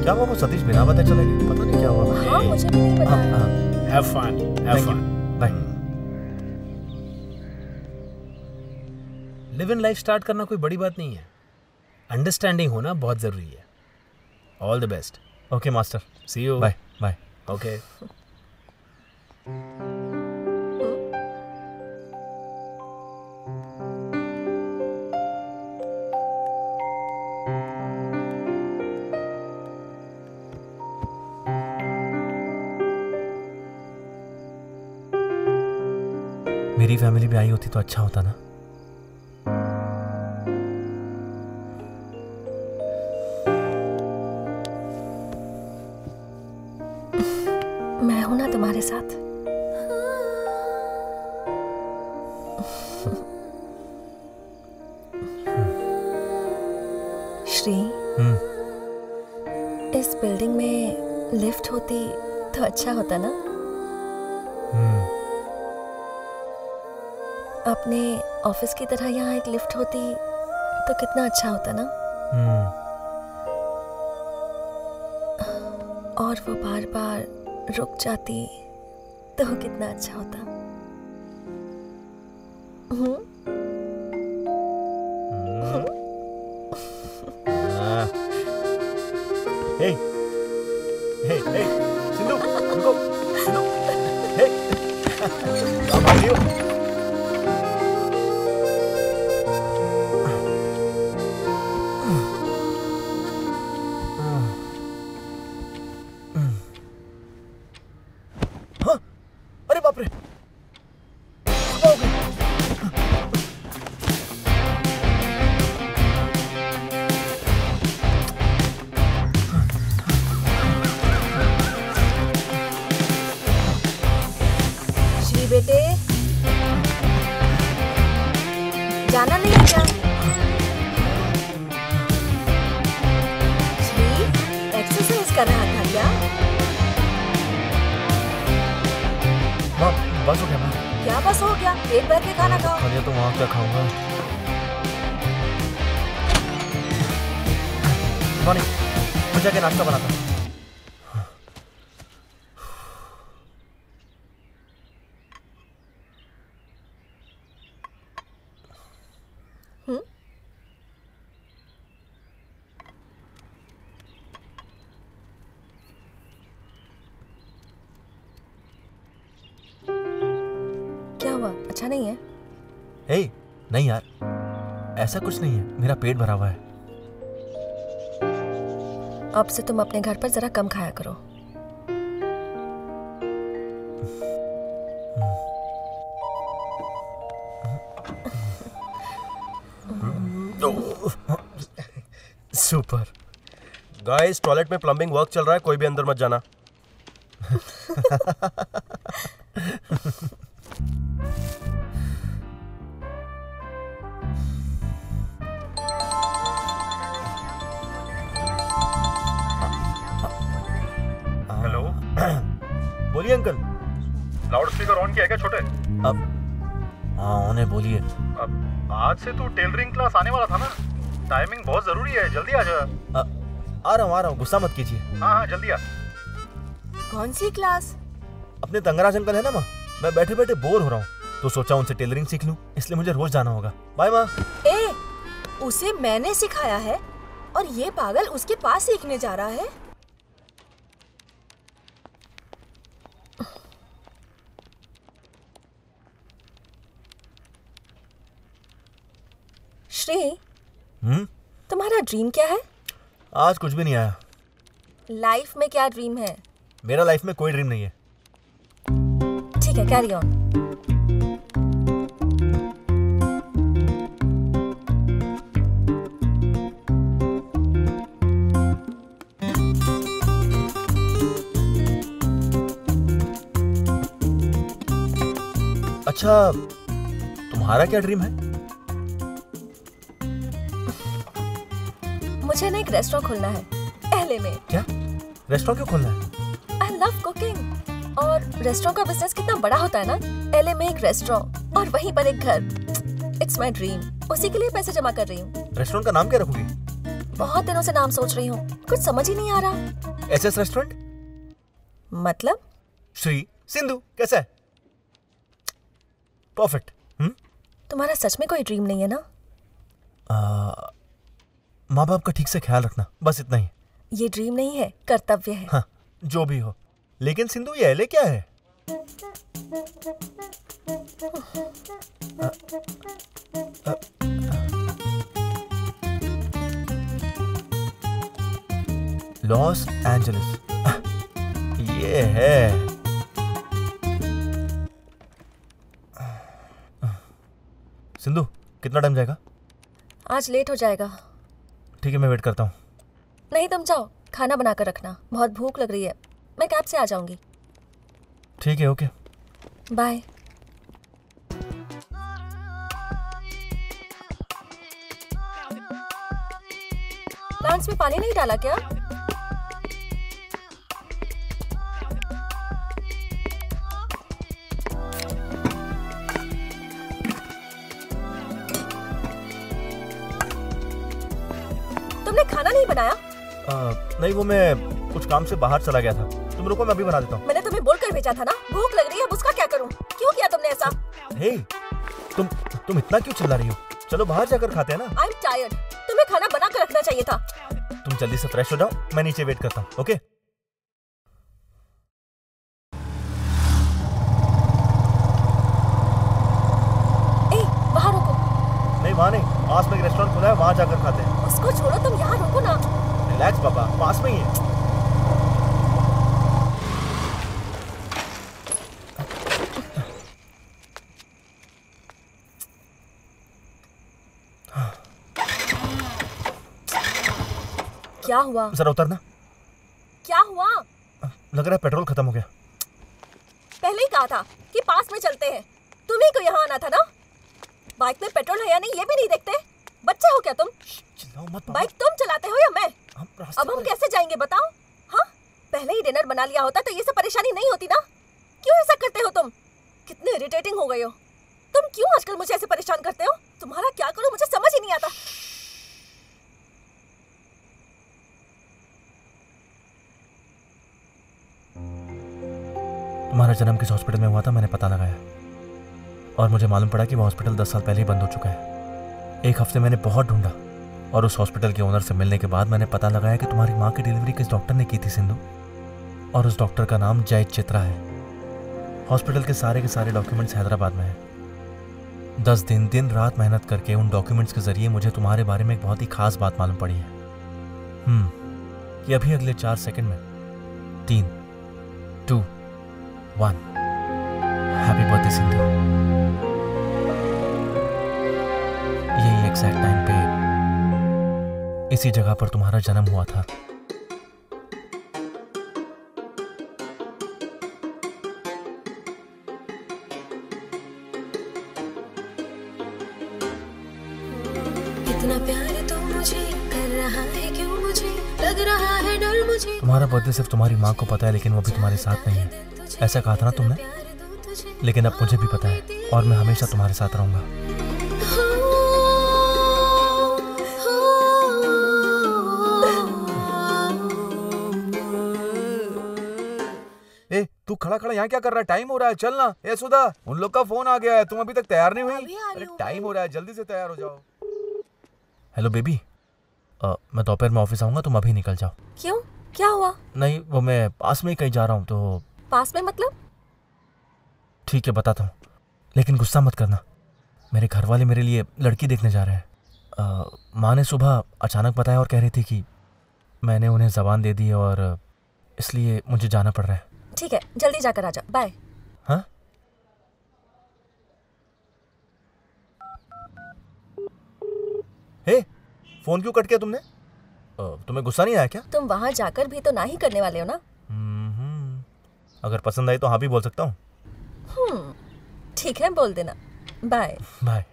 क्या हुआ, वो सतीश बिना बताए चले गए, पता नहीं क्या हुआ। हाँ मुझे भी नहीं पता। Have fun, have fun. Bye. Live in life start करना कोई बड़ी बात नहीं है, अंडरस्टैंडिंग होना बहुत जरूरी है। All the best. Okay master, see you. Bye bye. Okay. मेरी फैमिली भी आई होती तो अच्छा होता ना। मैं हूं ना तुम्हारे साथ। श्री, इस बिल्डिंग में लिफ्ट होती तो अच्छा होता ना। अपने ऑफिस की तरह यहाँ एक लिफ्ट होती तो कितना अच्छा होता ना। और वो बार बार रुक जाती तो कितना अच्छा होता। हे हे हे सिंधु, रुको। सिंधु, हे आप आ रही हो? बेटे, जाना नहीं है क्या? श्री, एक्सरसाइज कर रहा था क्या? बस हो गया माँ। क्या बस हो गया? पेट भर के खाना खाओ। खालिया तो वहाँ क्या खाऊंगा? मॉर्निंग, मैं जाके नाश्ता बनाता हूँ। क्या हुआ, अच्छा नहीं है? नहीं यार, ऐसा कुछ नहीं है, मेरा पेट भरा हुआ है। अब से तुम अपने घर पर जरा कम खाया करो। सुपर। गाइस, टॉयलेट में प्लम्बिंग वर्क चल रहा है, कोई भी अंदर मत जाना। हेलो, बोलिए अंकल। लाउड स्पीकर ऑन किया है क्या छोटे? अब हाँ, उन्हें बोलिए। अब आज से तू टेलरिंग क्लास आने वाला था ना, टाइमिंग बहुत जरूरी है, जल्दी आ जा। आ रहा हूँ, गुस्सा मत कीजिए। हाँ जल्दी आ। कौन सी क्लास? अपने तंगराज अंकल है ना माँ, मैं बैठे बैठे बोर हो रहा हूँ, तो सोचा उनसे टेलरिंग सीख लूं, इसलिए मुझे रोज जाना होगा। बाय माँ। ए, उसे मैंने सिखाया है और ये पागल उसके पास सीखने जा रहा है। श्री, तुम्हारा ड्रीम क्या है? आज कुछ भी नहीं आया। लाइफ में क्या ड्रीम है? मेरा लाइफ में कोई ड्रीम नहीं है। ठीक है, कैरी ऑन। अच्छा, तुम्हारा क्या ड्रीम है? मुझे ना एक रेस्टोरेंट खोलना है एलए में। क्या? रेस्टोरेंट क्यों खोलना है? I love cooking. और रेस्टोरेंट का बिजनेस कितना बड़ा होता है ना। एलए में एक रेस्टोरेंट और वहीं पर एक घर। It's my dream. उसी के लिए पैसे जमा कर रही हूँ। रेस्टोरेंट का नाम क्या रखोगी? बहुत दिनों से नाम सोच रही हूँ, कुछ समझ ही नहीं आ रहा। SS restaurant? मतलब? श्री सिंधु कैसा है? परफेक्ट। तुम्हारा सच में कोई ड्रीम नहीं है ना? माँ बाप का ठीक से ख्याल रखना, बस इतना ही। ये ड्रीम नहीं है, कर्तव्य है। हाँ, जो भी हो। लेकिन सिंधु ये एलए क्या है? लॉस एंजलिस, ये है। सिंधु कितना टाइम जाएगा? आज लेट हो जाएगा। ठीक है, मैं वेट करता हूँ। नहीं, तुम जाओ, खाना बना कर रखना, बहुत भूख लग रही है। मैं कैब से आ जाऊंगी। ठीक है, ओके बाय। प्लांट्स में पानी नहीं डाला क्या? तुमने खाना नहीं बनाया? नहीं, वो मैं कुछ काम से बाहर चला गया था। तुम रुको, मैं अभी बना देता हूँ। मैंने तुम्हें बोलकर भेजा था ना, भूख लग रही है, अब उसका क्या करूँ? क्यों किया तुमने ऐसा? हे, तुम इतना क्यों चिल्ला रही हो? चलो बाहर जाकर खाते हैं ना। I am tired. तुम्हें खाना बना कर रखना चाहिए था। तुम जल्दी से फ्रेश हो जाओ, मैं नीचे वेट करता हूँ, ओके? ए, वहाँ रुको। नहीं, वहाँ नहीं, पास में एक रेस्टोरेंट खुला है, वहाँ जाकर खाते हैं। उसको छोड़ो, तुम यहाँ रुको ना। रिलैक्स बाबा, पास में ही है। क्या हुआ? जरा उतरना। क्या हुआ? लग रहा है पेट्रोल खत्म हो गया। पहले ही कहा था कि पास में चलते हैं। तुम्ही को यहाँ आना था ना। बाइक में पेट्रोल है या नहीं ये भी नहीं देखते। बच्चे हो क्या तुम? चिल्लाओ मत। बाइक तुम चलाते हो या मैं? अब हम कैसे जाएंगे बताओ? हाँ, पहले ही डिनर बना लिया होता तो ये सब परेशानी नहीं होती ना। क्यों ऐसा करते हो तुम? कितने इरिटेटिंग हो गए हो तुम। क्यों आजकल मुझे ऐसे परेशान करते हो? तुम्हारा क्या करूं मुझे समझ ही नहीं आता। तुम्हारा जन्म किस हॉस्पिटल में हुआ था मैंने पता लगाया, और मुझे मालूम पड़ा कि वो हॉस्पिटल 10 साल पहले ही बंद हो चुका है। एक हफ्ते मैंने बहुत ढूंढा और उस हॉस्पिटल के ओनर से मिलने के बाद मैंने पता लगाया कि तुम्हारी माँ की डिलीवरी किस डॉक्टर ने की थी सिंधु, और उस डॉक्टर का नाम जय चित्रा है। हॉस्पिटल के सारे डॉक्यूमेंट्स हैदराबाद में हैं। 10 दिन दिन रात मेहनत करके उन डॉक्यूमेंट्स के जरिए मुझे तुम्हारे बारे में एक बहुत ही खास बात मालूम पड़ी है कि अभी अगले 4 सेकंड में 3, 2, 1 हैप्पी बर्थडे सिंधु। यही एग्जैक्ट टाइम पे इसी जगह पर तुम्हारा जन्म हुआ था। कितना प्यार तू मुझे कर रहा है, क्यों मुझे लग रहा है डर मुझे। तुम्हारा बर्थडे सिर्फ तुम्हारी माँ को पता है, लेकिन वो भी तुम्हारे साथ नहीं है। ऐसा कहा था ना तुमने, लेकिन अब मुझे भी पता है और मैं हमेशा तुम्हारे साथ रहूंगा। ए, तू खड़ा खड़ा यहाँ क्या कर रहा है? टाइम हो रहा है, चल ना। ए सुधा, उन लोग का फोन आ गया है, तुम अभी तक तैयार नहीं हुई? अरे टाइम हो रहा है, जल्दी से तैयार हो जाओ। हेलो बेबी, मैं दोपहर में ऑफिस आऊंगा, तुम अभी निकल जाओ। क्यों, क्या हुआ? नहीं, वो मैं पास में ही कहीं जा रहा हूँ तो। पास में मतलब? ठीक है बताता हूँ, लेकिन गुस्सा मत करना। मेरे घर वाले मेरे लिए लड़की देखने जा रहे हैं। माँ ने सुबह अचानक बताया और कह रही थी कि मैंने उन्हें ज़बान दे दी है और इसलिए मुझे जाना पड़ रहा है। ठीक है, जल्दी जाकर आ जा। बाय। हाँ? हे, फोन क्यों कट किया तुमने? तुम्हें गुस्सा नहीं आया क्या? तुम वहां जाकर भी तो ना ही करने वाले हो ना? अगर पसंद आई तो हाँ भी बोल सकता हूँ। ठीक है, बोल देना। Bye bye.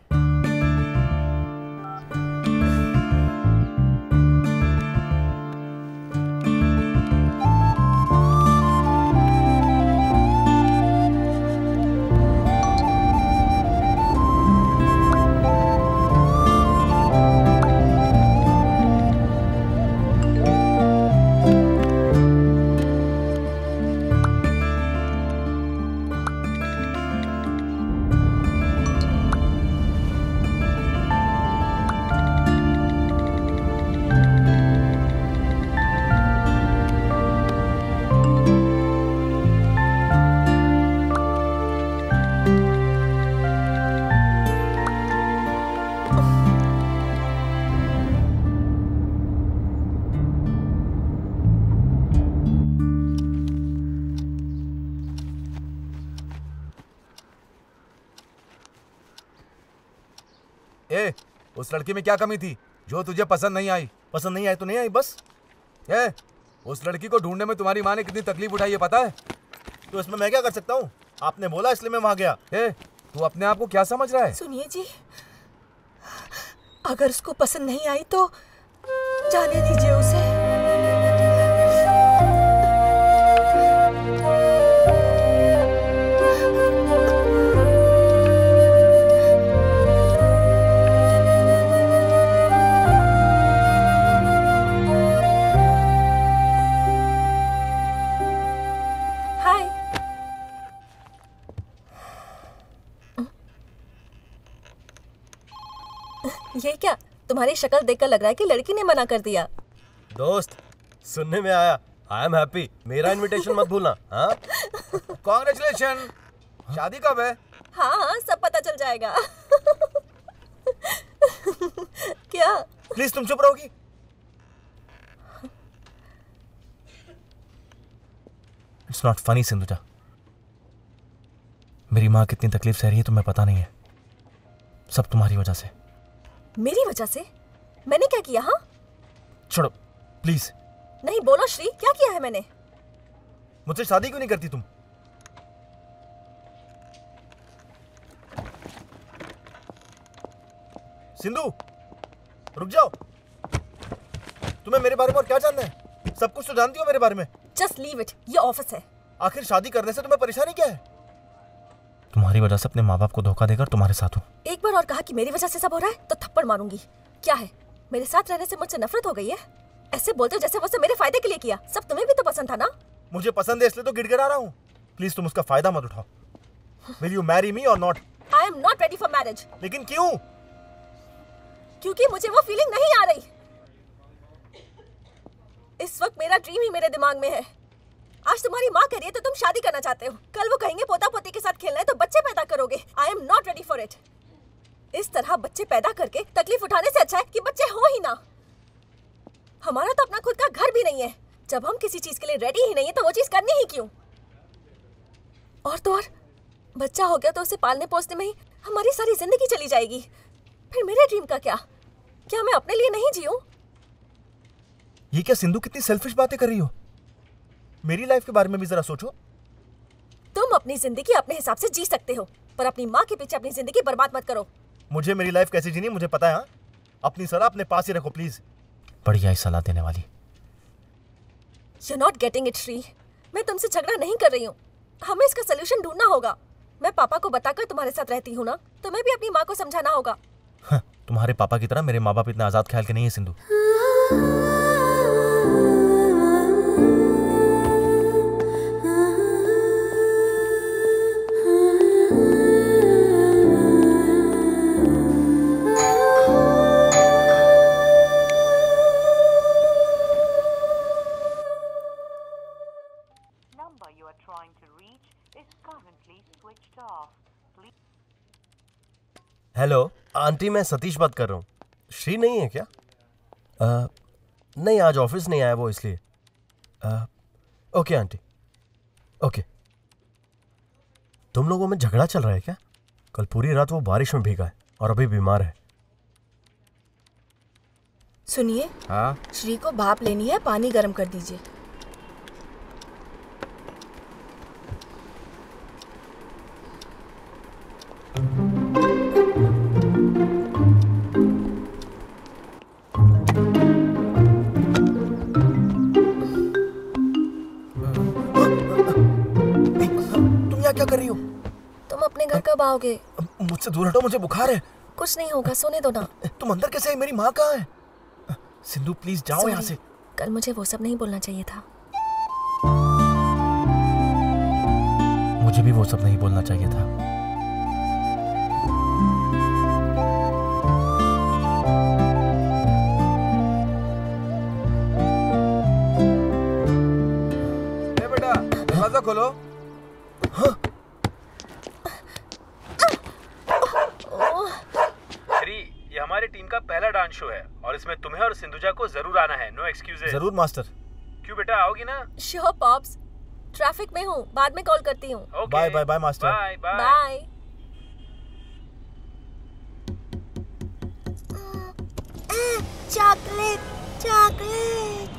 ए, उस लड़की में क्या कमी थी जो तुझे पसंद नहीं आई? पसंद नहीं आई तो नहीं आई बस। ए, उस लड़की को ढूंढने में तुम्हारी माँ ने कितनी तकलीफ उठाई है पता है? तो इसमें मैं क्या कर सकता हूँ? आपने बोला इसलिए मैं वहां गया। ए, तू अपने आप को क्या समझ रहा है? सुनिए जी, अगर उसको पसंद नहीं आई तो जाने दीजिए उसे। ये क्या, तुम्हारी शक्ल देखकर लग रहा है कि लड़की ने मना कर दिया। दोस्त, सुनने में आया, आई एम हैप्पी। मेरा इनविटेशन मत भूलना। हाँ, कांग्रेचुलेशन। शादी कब है? हाँ, सब पता चल जाएगा। क्या? प्लीज तुम चुप रहोगी? It's not funny Sindhuja. मेरी माँ कितनी तकलीफ सह रही है तुम्हें पता नहीं है। सब तुम्हारी वजह से। मेरी वजह से? मैंने क्या किया? हाँ, छोड़ो प्लीज। नहीं, बोलो श्री, क्या किया है मैंने? मुझसे शादी क्यों नहीं करती तुम? सिंधु, रुक जाओ। तुम्हें मेरे बारे में और क्या जानना है? सब कुछ तो जानती हो मेरे बारे में। जस्ट लीव इट, ये ऑफिस है। आखिर शादी करने से तुम्हें परेशानी क्या है? तुम्हारी वजह से अपने माँ बाप को धोखा देकर तुम्हारे साथ हूँ। एक बार और कहा कि मेरी वजह से सब हो रहा है तो थप्पड़ मारूंगी। क्या है, मेरे साथ रहने से मुझसे नफरत हो गई है? ऐसे बोलते हो जैसे वो सब मेरे फायदे के लिए किया। सब तुम्हें भी तो पसंद था ना? मुझे पसंद है इसलिए तो गिड़गिड़ा रहा हूँ। प्लीज तुम उसका फायदा मत उठाओ। विल यू मैरी मी और not? I am not ready for marriage. लेकिन क्यों? क्योंकि मुझे वो फीलिंग नहीं आ रही। इस वक्त मेरा ड्रीम ही मेरे दिमाग में है। आज तुम्हारी माँ कह रही है तो तुम शादी करना चाहते हो, कल वो कहेंगे पोता पोती के साथ खेलना है तो बच्चे पैदा करोगे। I am not ready for it. इस तरह बच्चे पैदा करके तकलीफ उठाने से अच्छा है कि बच्चे हो ही ना। हमारा तो अपना खुद का घर भी नहीं है। जब हम किसी चीज के लिए रेडी ही नहीं है तो वो चीज करनी ही क्यों? और तो और बच्चा हो गया तो उसे पालने पोसने में ही हमारी सारी जिंदगी चली जाएगी। फिर मेरे ड्रीम का क्या? क्या मैं अपने लिए नहीं जीऊं? ये क्या सिंधु, कितनी सेल्फिश बातें कर रही हो? मेरी लाइफ के बारे में भी जरा सोचो। तुम अपनी जिंदगी अपने हिसाब से जी सकते हो, पर अपनी माँ के पीछे अपनी जिंदगी बर्बाद मत करो। मुझे मेरी लाइफ कैसे जीनी मुझे पता है। हाँ, अपनी सलाह अपने पास ही रखो प्लीज। बढ़िया ही सलाह देने वाली। You're not getting it, Shri. मैं तुमसे झगड़ा नहीं कर रही हूँ। हमें इसका सोल्यूशन ढूंढना होगा। मैं पापा को बताकर तुम्हारे साथ रहती हूँ ना, तुम्हें भी अपनी माँ को समझाना होगा। हाँ, तुम्हारे पापा की तरह मेरे माँ बाप इतना आजाद ख्याल के नहीं है Sindhu. trying to reach is currently switched off. Please. Hello aunty, मैं सतीश बात कर रहा हूँ। श्री नहीं है क्या? नहीं, आज ऑफिस नहीं आया वो, इसलिए। Okay aunty, okay. तुम लोगों में झगड़ा चल रहा है क्या? कल पूरी रात वो बारिश में भीगा है और अभी बीमार है। सुनिए, हाँ श्री को भाप लेनी है, पानी गर्म कर दीजिए। तुम यहाँ क्या कर रही हो? तुम अपने घर कब आओगे? मुझसे दूर हटो, मुझे बुखार है। कुछ नहीं होगा, सोने दो ना। तुम अंदर कैसे आई? मेरी माँ कहाँ है? सिंधु प्लीज जाओ यहाँ से। कल मुझे वो सब नहीं बोलना चाहिए था। मुझे भी वो सब नहीं बोलना चाहिए था। बेटा दरवाजा खोलो। हाँ। ये हमारी टीम का पहला डांस शो है और इसमें तुम्हें और सिंधुजा को जरूर आना है। No excuses. जरूर मास्टर। क्यों बेटा, आओगी ना? श्योर पॉप्स, ट्रैफिक में हूँ, बाद में कॉल करती हूँ। Bye bye bye master. Bye bye. Bye. Chocolate chocolate.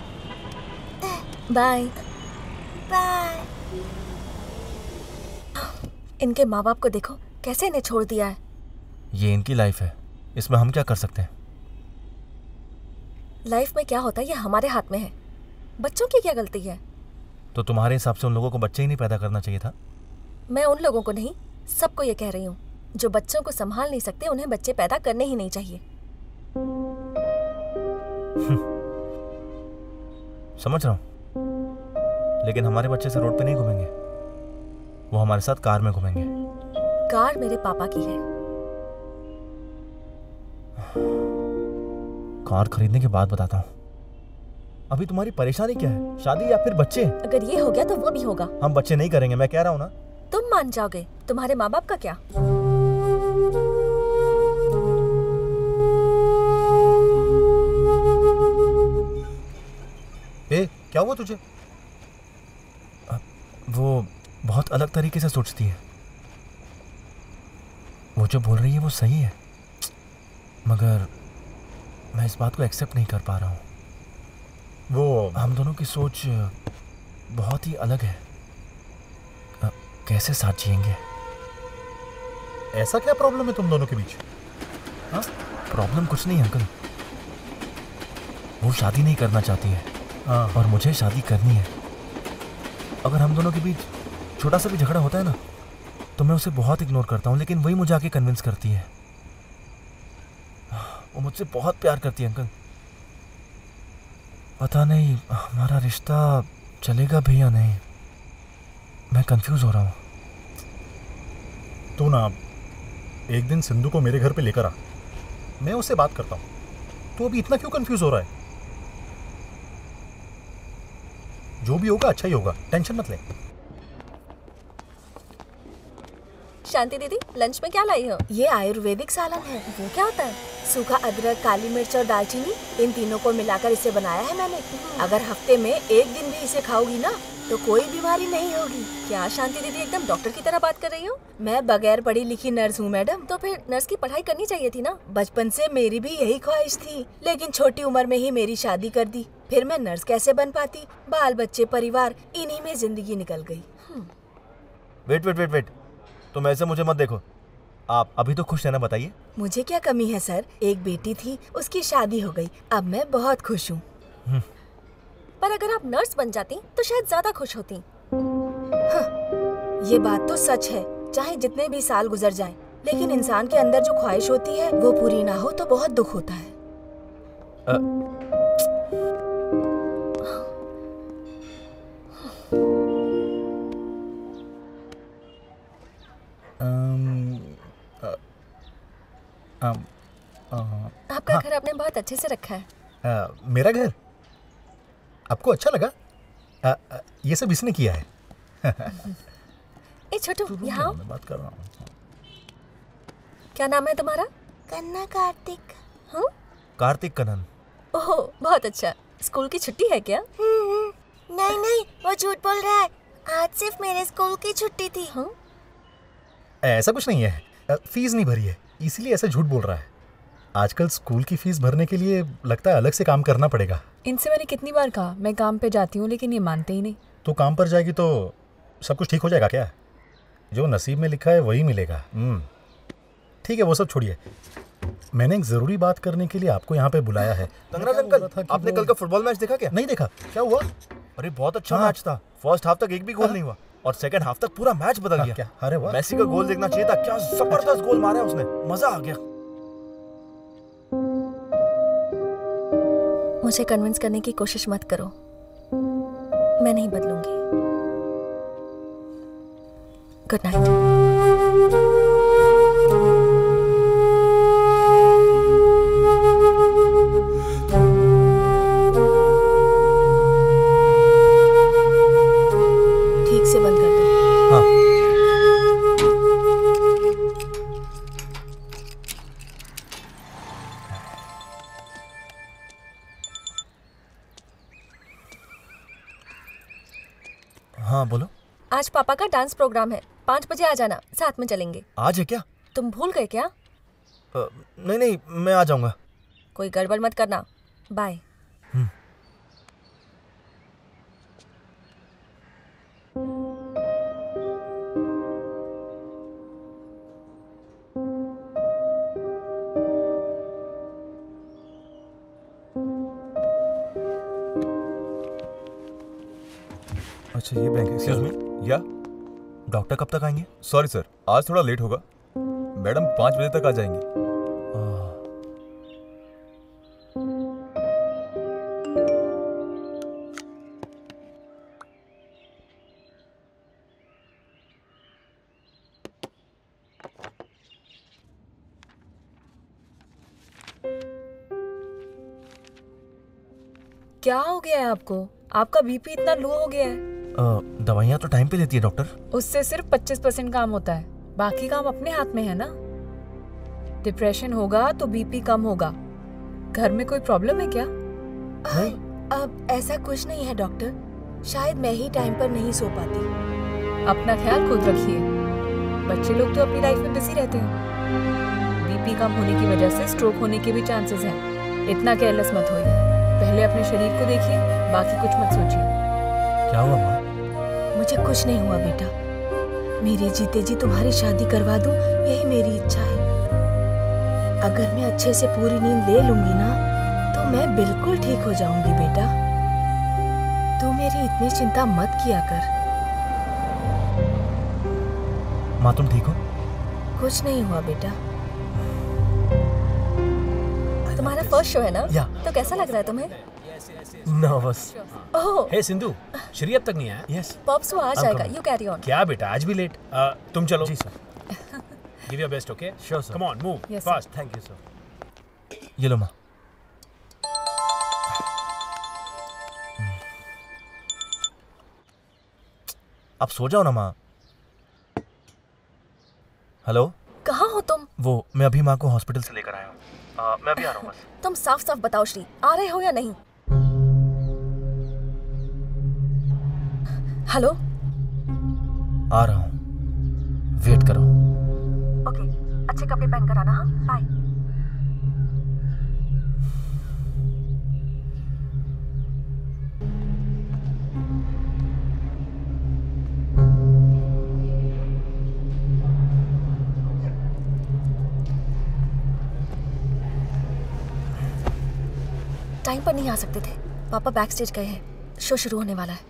Bye bye. इनके माँ बाप को देखो कैसे इन्हें छोड़ दिया है। ये इनकी लाइफ है, इसमें हम क्या कर सकते हैं? लाइफ में क्या होता है ये हमारे हाथ में है। बच्चों की क्या गलती है? तो तुम्हारे हिसाब से उन लोगों को बच्चे ही नहीं पैदा करना चाहिए था? मैं उन लोगों को नहीं, सबको ये कह रही हूँ जो बच्चों को संभाल नहीं सकते, उन्हें बच्चे पैदा करने ही नहीं चाहिए। समझ रहा हूँ, लेकिन हमारे बच्चे से रोड पे नहीं घूमेंगे, वो हमारे साथ कार में घूमेंगे। कार मेरे पापा की है। कार खरीदने के बाद बताता हूँ। अभी तुम्हारी परेशानी क्या है? शादी या फिर बच्चे? अगर ये हो गया तो वो भी होगा। हम बच्चे नहीं करेंगे, मैं कह रहा हूँ ना। तुम मान जाओगे, तुम्हारे माँ बाप का क्या? क्या हुआ तुझे? वो बहुत अलग तरीके से सोचती है। वो जो बोल रही है वो सही है, मगर मैं इस बात को एक्सेप्ट नहीं कर पा रहा हूँ। वो हम दोनों की सोच बहुत ही अलग है। कैसे साथ जिएंगे? ऐसा क्या प्रॉब्लम है तुम दोनों के बीच? हाँ? प्रॉब्लम कुछ नहीं अंकल। वो शादी नहीं करना चाहती है और मुझे शादी करनी है। अगर हम दोनों के बीच छोटा सा भी झगड़ा होता है ना, तो मैं उसे बहुत इग्नोर करता हूँ, लेकिन वही मुझे आके कन्विंस करती है। वो मुझसे बहुत प्यार करती है अंकल। पता नहीं हमारा रिश्ता चलेगा भी या नहीं। मैं कंफ्यूज हो रहा हूँ। तू ना एक दिन सिंधु को मेरे घर पे लेकर आ, मैं उससे बात करता हूँ। तू अभी इतना क्यों कंफ्यूज हो रहा है? जो भी होगा अच्छा ही होगा, टेंशन मत ले। शांति दीदी, लंच में क्या लाई हो? ये आयुर्वेदिक सालन है। वो क्या होता है? सूखा अदरक, काली मिर्च और दालचीनी, इन तीनों को मिलाकर इसे बनाया है मैंने। अगर हफ्ते में एक दिन भी इसे खाओगी ना तो कोई बीमारी नहीं होगी। क्या शांति दीदी एकदम डॉक्टर की तरह बात कर रही हो? मैं बगैर पढ़ी लिखी नर्स हूँ मैडम। तो फिर नर्स की पढ़ाई करनी चाहिए थी ना। बचपन से मेरी भी यही ख्वाहिश थी, लेकिन छोटी उम्र में ही मेरी शादी कर दी। फिर मैं नर्स कैसे बन पाती? बाल बच्चे, परिवार, इन्हीं में जिंदगी निकल गई। वेट वेट वेट वेट, तुम ऐसे मुझे मत देखो। आप अभी तो खुश है ना? बताइए। मुझे क्या कमी है सर? एक बेटी थी, उसकी शादी हो गई, अब मैं बहुत खुश हूँ। पर अगर आप नर्स बन जाती तो शायद ज्यादा खुश होती। हाँ, ये बात तो सच है। चाहे जितने भी साल गुजर जाएं, लेकिन इंसान के अंदर जो ख्वाहिश होती है वो पूरी ना हो तो बहुत दुख होता है। आपका घर आपने बहुत अच्छे से रखा है। मेरा घर आपको अच्छा लगा? ये सब इसने किया है। ए छोटू यहाँ आओ। मैं बात कर रहा हूँ। क्या नाम है तुम्हारा? कन्ना कार्तिक। हाँ? कार्तिक कनन। ओह बहुत अच्छा। स्कूल की छुट्टी है क्या? नहीं नहीं, वो झूठ बोल रहा है। आज सिर्फ मेरे स्कूल की छुट्टी थी। हाँ? ऐसा कुछ नहीं है, फीस नहीं भरी है इसीलिए ऐसा झूठ बोल रहा है। आजकल स्कूल की फीस भरने के लिए लगता है अलग से काम करना पड़ेगा। इनसे मैंने कितनी बार कहा मैं काम पे जाती हूँ, लेकिन ये मानते ही नहीं। तो काम पर जाएगी तो सब कुछ ठीक हो जाएगा क्या? जो नसीब में लिखा है वही मिलेगा। ठीक है, वो सब छोड़िए। मैंने एक जरूरी बात करने के लिए आपको यहाँ पे बुलाया है। तंगराज अंकल, आपने कल का फुटबॉल मैच देखा क्या? नहीं देखा। क्या हुआ? अरे बहुत अच्छा मैच था। फर्स्ट हाफ तक एक भी गोल नहीं हुआ और सेकंड हाफ तक पूरा मैच बदल गया। क्या? अरे वाह, मेसी का गोल देखना चाहिए था। क्या जबरदस्त गोल मारा है उसने, मजा आ गया। मुझे कन्विंस करने की कोशिश मत करो, मैं नहीं बदलूंगी। Good night. ठीक से बंद कर दो। हाँ। हाँ बोलो। आज पापा का डांस प्रोग्राम है, 5 बजे आ जाना, साथ में चलेंगे। आज है क्या? तुम भूल गए क्या? नहीं नहीं, मैं आ जाऊंगा। कोई गड़बड़ मत करना। बाय। अच्छा ये बैंक है। एक्सक्यूज मी, या डॉक्टर कब तक आएंगे? सॉरी सर, आज थोड़ा लेट होगा। मैडम 5 बजे तक आ जाएंगी। क्या हो गया है आपको? आपका बीपी इतना लो हो गया है। दवाइयाँ तो टाइम पे देती है डॉक्टर। उससे सिर्फ 25% काम होता है, बाकी काम अपने हाथ में है ना। डिप्रेशन होगा तो बीपी कम होगा। घर में कोई प्रॉब्लम है क्या? नहीं। अब ऐसा कुछ नहीं है डॉक्टर, शायद मैं ही टाइम पर नहीं सो पाती। अपना ख्याल खुद रखिए। बच्चे लोग तो अपनी लाइफ में बिजी रहते हैं। बीपी कम होने की वजह से स्ट्रोक होने के भी चांसेस हैं। इतना केयरलेस मत होइए। पहले अपने शरीर को देखिए, बाकी कुछ मत सोचिए। क्या हुआ माँ? मुझे कुछ नहीं हुआ बेटा। मेरे जीते जी तुम्हारी शादी करवा दूं, यही मेरी इच्छा है। अगर मैं अच्छे से पूरी नींद ले लूंगी ना, तो मैं बिल्कुल ठीक हो जाऊंगी बेटा। तू मेरी इतनी चिंता मत किया कर। माँ तुम ठीक हो? कुछ नहीं हुआ बेटा। तुम्हारा फर्स्ट शो है ना? या। तो कैसा लग रहा है तुम्हें? नर्वस। ओह, हे सिंधु, श्री अब तक नहीं आया? यस। पॉप्स वो आ जाएगा, यू कैरी ऑन। क्या बेटा, आज भी लेट? तुम चलो। जी sir. Give your best, okay? Sure sir. Come on, move Yes, sir. Fast. Thank you sir. ये लो माँ। आप सो जाओ ना माँ। हेलो। कहाँ हो तुम? वो मैं अभी माँ को हॉस्पिटल से लेकर आया हूँ। मैं अभी आ रहा हूँ बस। तुम साफ साफ बताओ श्री, आ रहे हो या नहीं? हेलो। आ रहा हूँ, वेट करो। ओके, अच्छे कपड़े पहन कर आना। हाँ, बाय। टाइम पर नहीं आ सकते थे, पापा बैक स्टेज गए हैं। शो शुरू होने वाला है।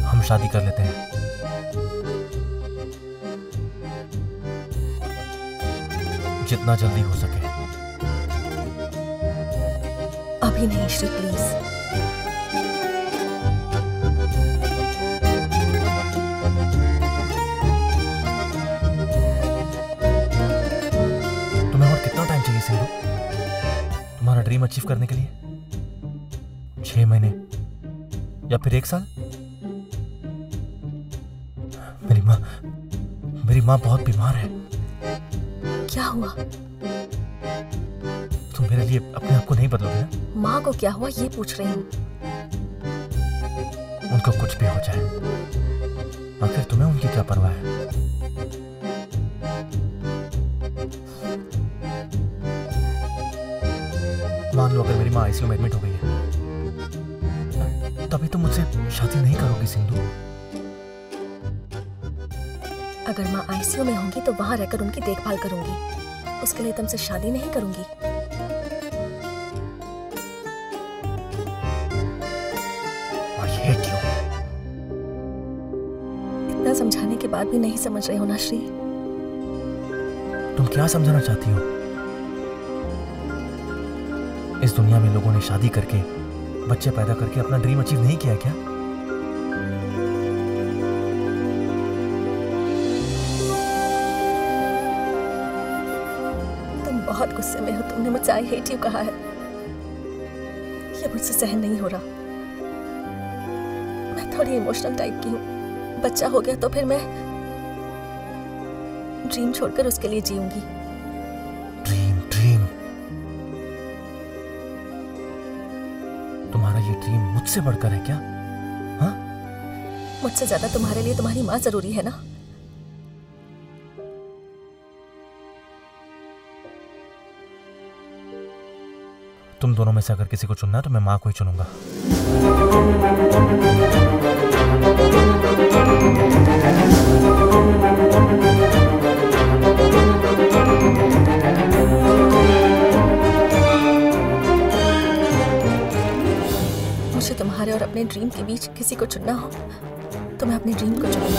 हम शादी कर लेते हैं। जितना जल्दी हो सके। अभी नहीं श्री, प्लीज। तुम्हें और कितना टाइम चाहिए सिंधु तुम्हारा ड्रीम अचीव करने के लिए? 6 महीने या फिर 1 साल? मेरी माँ बहुत बीमार है। क्या हुआ? तुम मेरे लिए अपने आप को नहीं बदलोगे ना? माँ को क्या हुआ ये पूछ रही हूँ। उनको कुछ भी हो जाए, आखिर तुम्हें उनकी क्या परवाह है? मान लो अगर मेरी माँ आईसीयू में एडमिट हो गई है, तभी तुम मुझसे शादी नहीं करोगी सिंधु? अगर माँ आईसीयू में होंगी तो वहां रहकर उनकी देखभाल करूंगी, उसके लिए तुमसे शादी नहीं करूंगी। I hate you. इतना समझाने के बाद भी नहीं समझ रहे हो ना श्री? तुम क्या समझाना चाहती हो? इस दुनिया में लोगों ने शादी करके, बच्चे पैदा करके अपना ड्रीम अचीव नहीं किया क्या? बहुत गुस्से में हो, तुमने मुझसे आई हेट यू कहा है। ये मुझसे सहन नहीं हो रहा। मैं थोड़ी इमोशनल टाइप की हूँ। बच्चा हो गया तो फिर मैं ड्रीम छोड़कर उसके लिए जीऊंगी। ड्रीम तुम्हारा ये ड्रीम मुझसे बढ़कर है क्या? हाँ? मुझसे ज्यादा तुम्हारे लिए तुम्हारी माँ जरूरी है ना? तुम दोनों में से अगर किसी को चुनना है तो मैं माँ को ही चुनूंगा। मुझे तुम्हारे और अपने ड्रीम के बीच किसी को चुनना हो तो मैं अपने ड्रीम को चुनूंगी।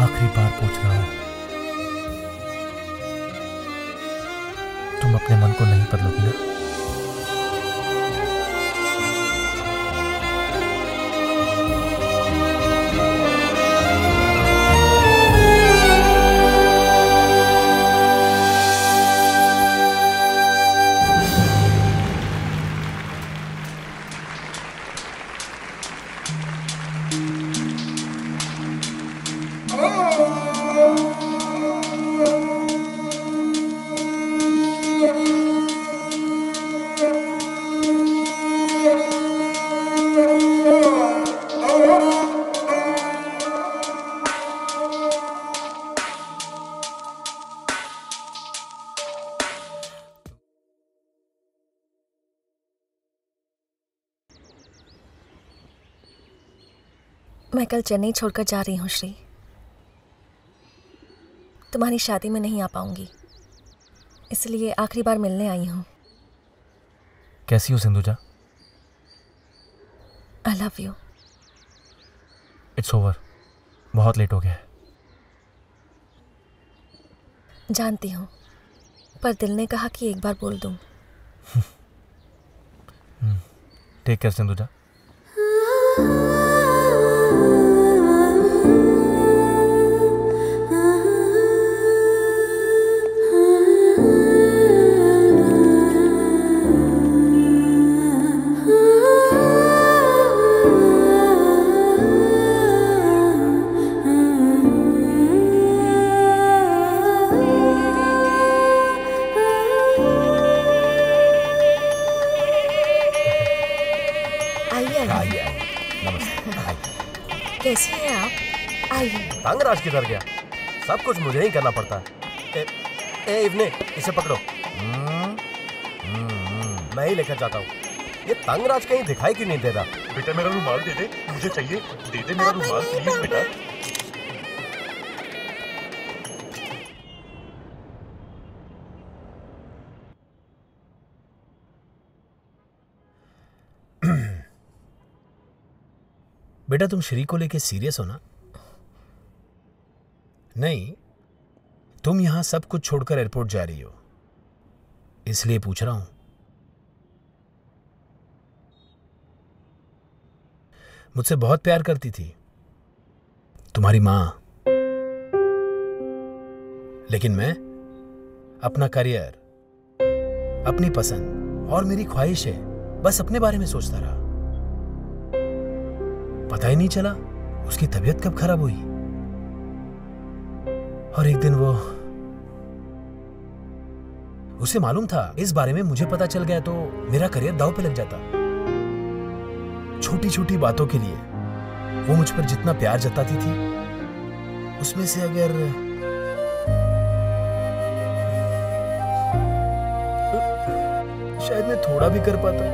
आखिरी बार पूछ रहा हूं, तुम अपने मन को नहीं बदलोगी ना? मैं कल चेन्नई छोड़कर जा रही हूँ श्री। तुम्हारी शादी में नहीं आ पाऊंगी, इसलिए आखिरी बार मिलने आई हूँ। कैसी हो Sindhuja? I love you. It's over, बहुत लेट हो गया है। जानती हूँ, पर दिल ने कहा कि एक बार बोल दूँ। Take care Sindhuja. कैसी हैं आप? आइए। तंगराज किधर गया? सब कुछ मुझे ही करना पड़ता है। ए इवने, इसे पकड़ो। मैं ही लेकर जाता हूँ। ये तंगराज कहीं दिखाई क्यों नहीं दे रहा? बेटा मेरा रुमाल दे दे, मुझे चाहिए। दे दे मेरा रुमाल प्लीज बेटा। बेटा तुम श्री को लेके सीरियस हो ना? नहीं, तुम यहां सब कुछ छोड़कर एयरपोर्ट जा रही हो, इसलिए पूछ रहा हूं। मुझसे बहुत प्यार करती थी तुम्हारी मां, लेकिन मैं अपना करियर, अपनी पसंद और मेरी ख्वाहिशें बस अपने बारे में सोचता रहा। पता ही नहीं चला उसकी तबीयत कब खराब हुई, और एक दिन उसे मालूम था इस बारे में मुझे पता चल गया तो मेरा करियर दांव पे लग जाता। छोटी छोटी बातों के लिए वो मुझ पर जितना प्यार जताती थी, उसमें से अगर शायद मैं थोड़ा भी कर पाता।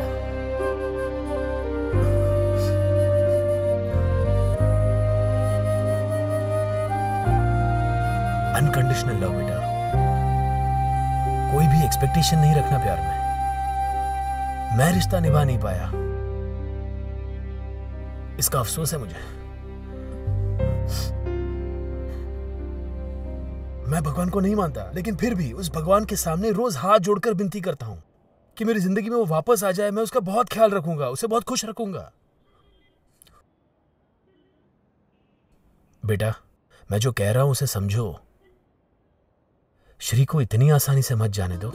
अनकंडीशनल लव बेटा, कोई भी एक्सपेक्टेशन नहीं रखना प्यार में। मैं रिश्ता निभा नहीं पाया, इसका अफसोस है मुझे। मैं भगवान को नहीं मानता, लेकिन फिर भी उस भगवान के सामने रोज हाथ जोड़कर विनती करता हूं कि मेरी जिंदगी में वो वापस आ जाए। मैं उसका बहुत ख्याल रखूंगा, उसे बहुत खुश रखूंगा। बेटा, मैं जो कह रहा हूं उसे समझो। श्री को इतनी आसानी से मत जाने दो।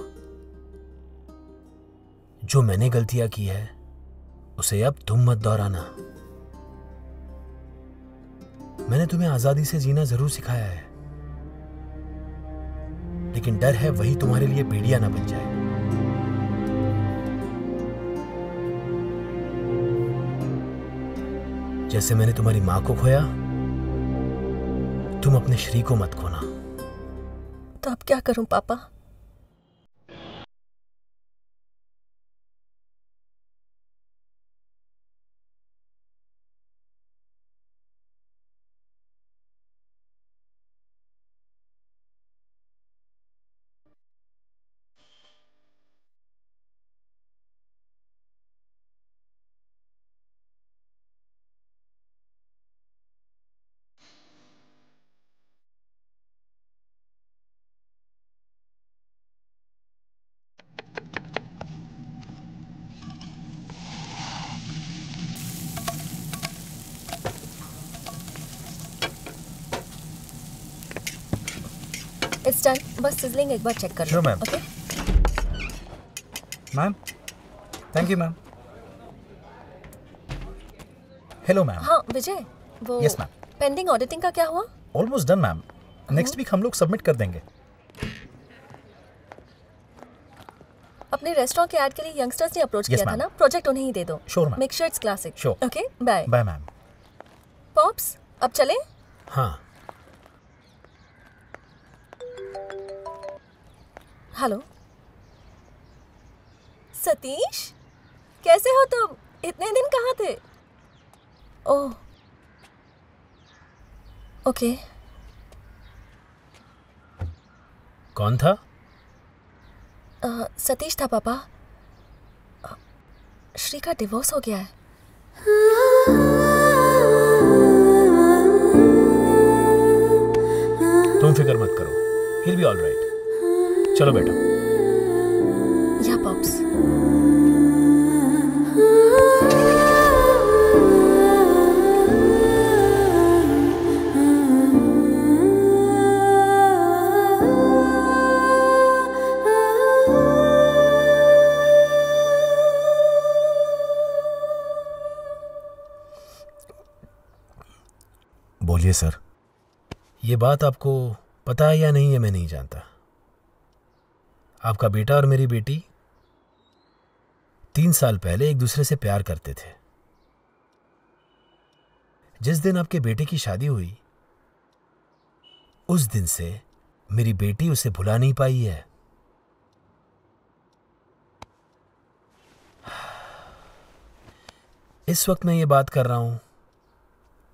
जो मैंने गलतियां की है उसे अब तुम मत दोहराना। मैंने तुम्हें आजादी से जीना जरूर सिखाया है, लेकिन डर है वही तुम्हारे लिए बेड़िया ना बन जाए। जैसे मैंने तुम्हारी मां को खोया, तुम अपने श्री को मत खोना। तो अब क्या करूं पापा? It's done. बस सिजलिंग एक बार चेक कर लो। Sure, ma'am. Okay ma'am, thank you ma'am. Hello ma'am. हाँ विजय, वो Yes, ma'am. पेंडिंग ऑडिटिंग का क्या हुआ? Almost done ma'am. Next week हम लोग सबमिट कर देंगे। अपने रेस्टोरेंट के ऐड के लिए यंगस्टर्स ने अप्रोच Yes, किया था ma'am. ना, प्रोजेक्ट उन्हें ही दे दो। Sure, ma'am. Make sure it's classic. Sure. Okay bye. Bye ma'am. Pops अब चले? हाँ। हेलो सतीश, कैसे हो तुम? इतने दिन कहाँ थे? Oh okay. कौन था? सतीश था पापा। श्री का डिवोर्स हो गया है। तुम फिक्र मत करो, he'll be all right। चलो बेटा। या पॉप्स। बोलिए सर। ये बात आपको पता है या नहीं, ये मैं नहीं जानता। आपका बेटा और मेरी बेटी 3 साल पहले एक दूसरे से प्यार करते थे। जिस दिन आपके बेटे की शादी हुई, उस दिन से मेरी बेटी उसे भुला नहीं पाई है। इस वक्त मैं ये बात कर रहा हूं,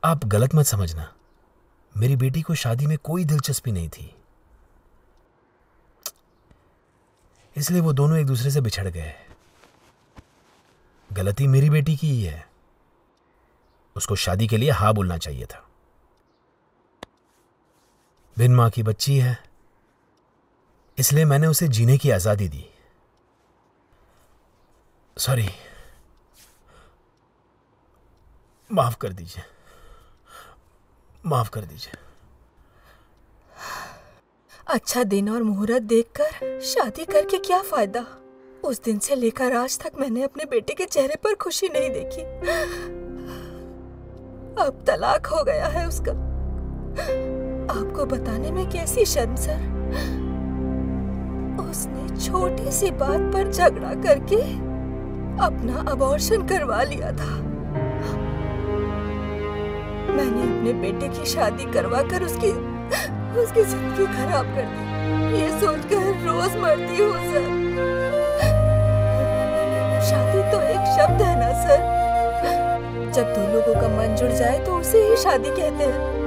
आप गलत मत समझना। मेरी बेटी को शादी में कोई दिलचस्पी नहीं थी, इसलिए वो दोनों एक दूसरे से बिछड़ गए। गलती मेरी बेटी की ही है। उसको शादी के लिए हाँ बोलना चाहिए था। बिन माँ की बच्ची है, इसलिए मैंने उसे जीने की आजादी दी। सॉरी, माफ कर दीजिए, माफ कर दीजिए। अच्छा दिन और मुहूर्त देखकर शादी करके क्या फायदा? उस दिन से लेकर आज तक मैंने अपने बेटे के चेहरे पर खुशी नहीं देखी। अब तलाक हो गया है उसका। आपको बताने में कैसी शर्म सर। उसने छोटी सी बात पर झगड़ा करके अपना अबॉर्शन करवा लिया था। मैंने अपने बेटे की शादी करवाकर उसकी जिंदगी खराब कर दी। ये सोचकर रोज मरती हूँ सर। शादी तो एक शब्द है ना सर। जब दो लोगों का मन जुड़ जाए तो उसे ही शादी कहते हैं।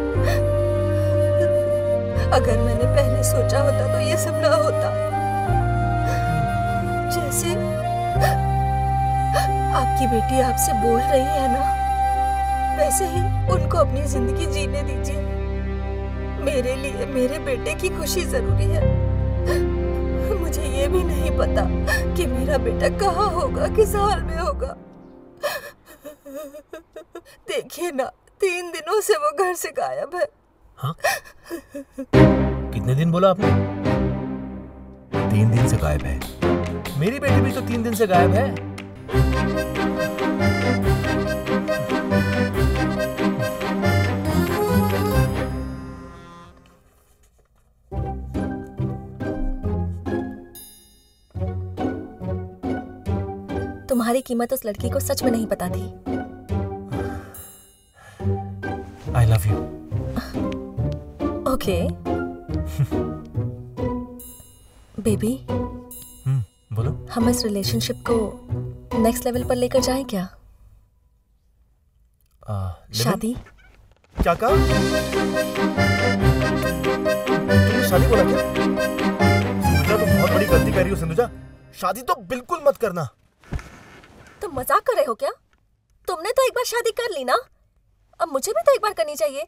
अगर मैंने पहले सोचा होता तो ये सब ना होता। जैसे आपकी बेटी आपसे बोल रही है ना, वैसे ही उनको अपनी जिंदगी जीने दीजिए। मेरे लिए मेरे बेटे की खुशी जरूरी है। मुझे ये भी नहीं पता कि मेरा बेटा कहाँ होगा, किस हाल में होगा। देखिए ना, 3 दिनों से वो घर से गायब है। हाँ? कितने दिन बोला आपने? 3 दिन से गायब है। मेरी बेटी भी तो 3 दिन से गायब है। तुम्हारी कीमत उस लड़की को सच में नहीं पता थी। I love you. Okay baby, बोलो। हम इस रिलेशनशिप को नेक्स्ट लेवल पर लेकर जाएं क्या? शादी? क्या कहा? तुमने शादी बोला क्या? सिंधुजा, तुम बहुत बड़ी गलती कर रही हो सिंधुजा। शादी तो बिल्कुल मत करना। तुम मजाक कर रहे हो क्या? तुमने तो एक बार शादी कर ली ना, अब मुझे भी तो एक बार करनी चाहिए।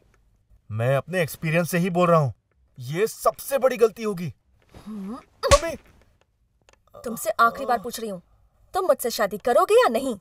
मैं अपने एक्सपीरियंस से ही बोल रहा हूँ, ये सबसे बड़ी गलती होगी। मम्मी, तुमसे आखिरी बार पूछ रही हूँ, तुम मुझसे शादी करोगे या नहीं?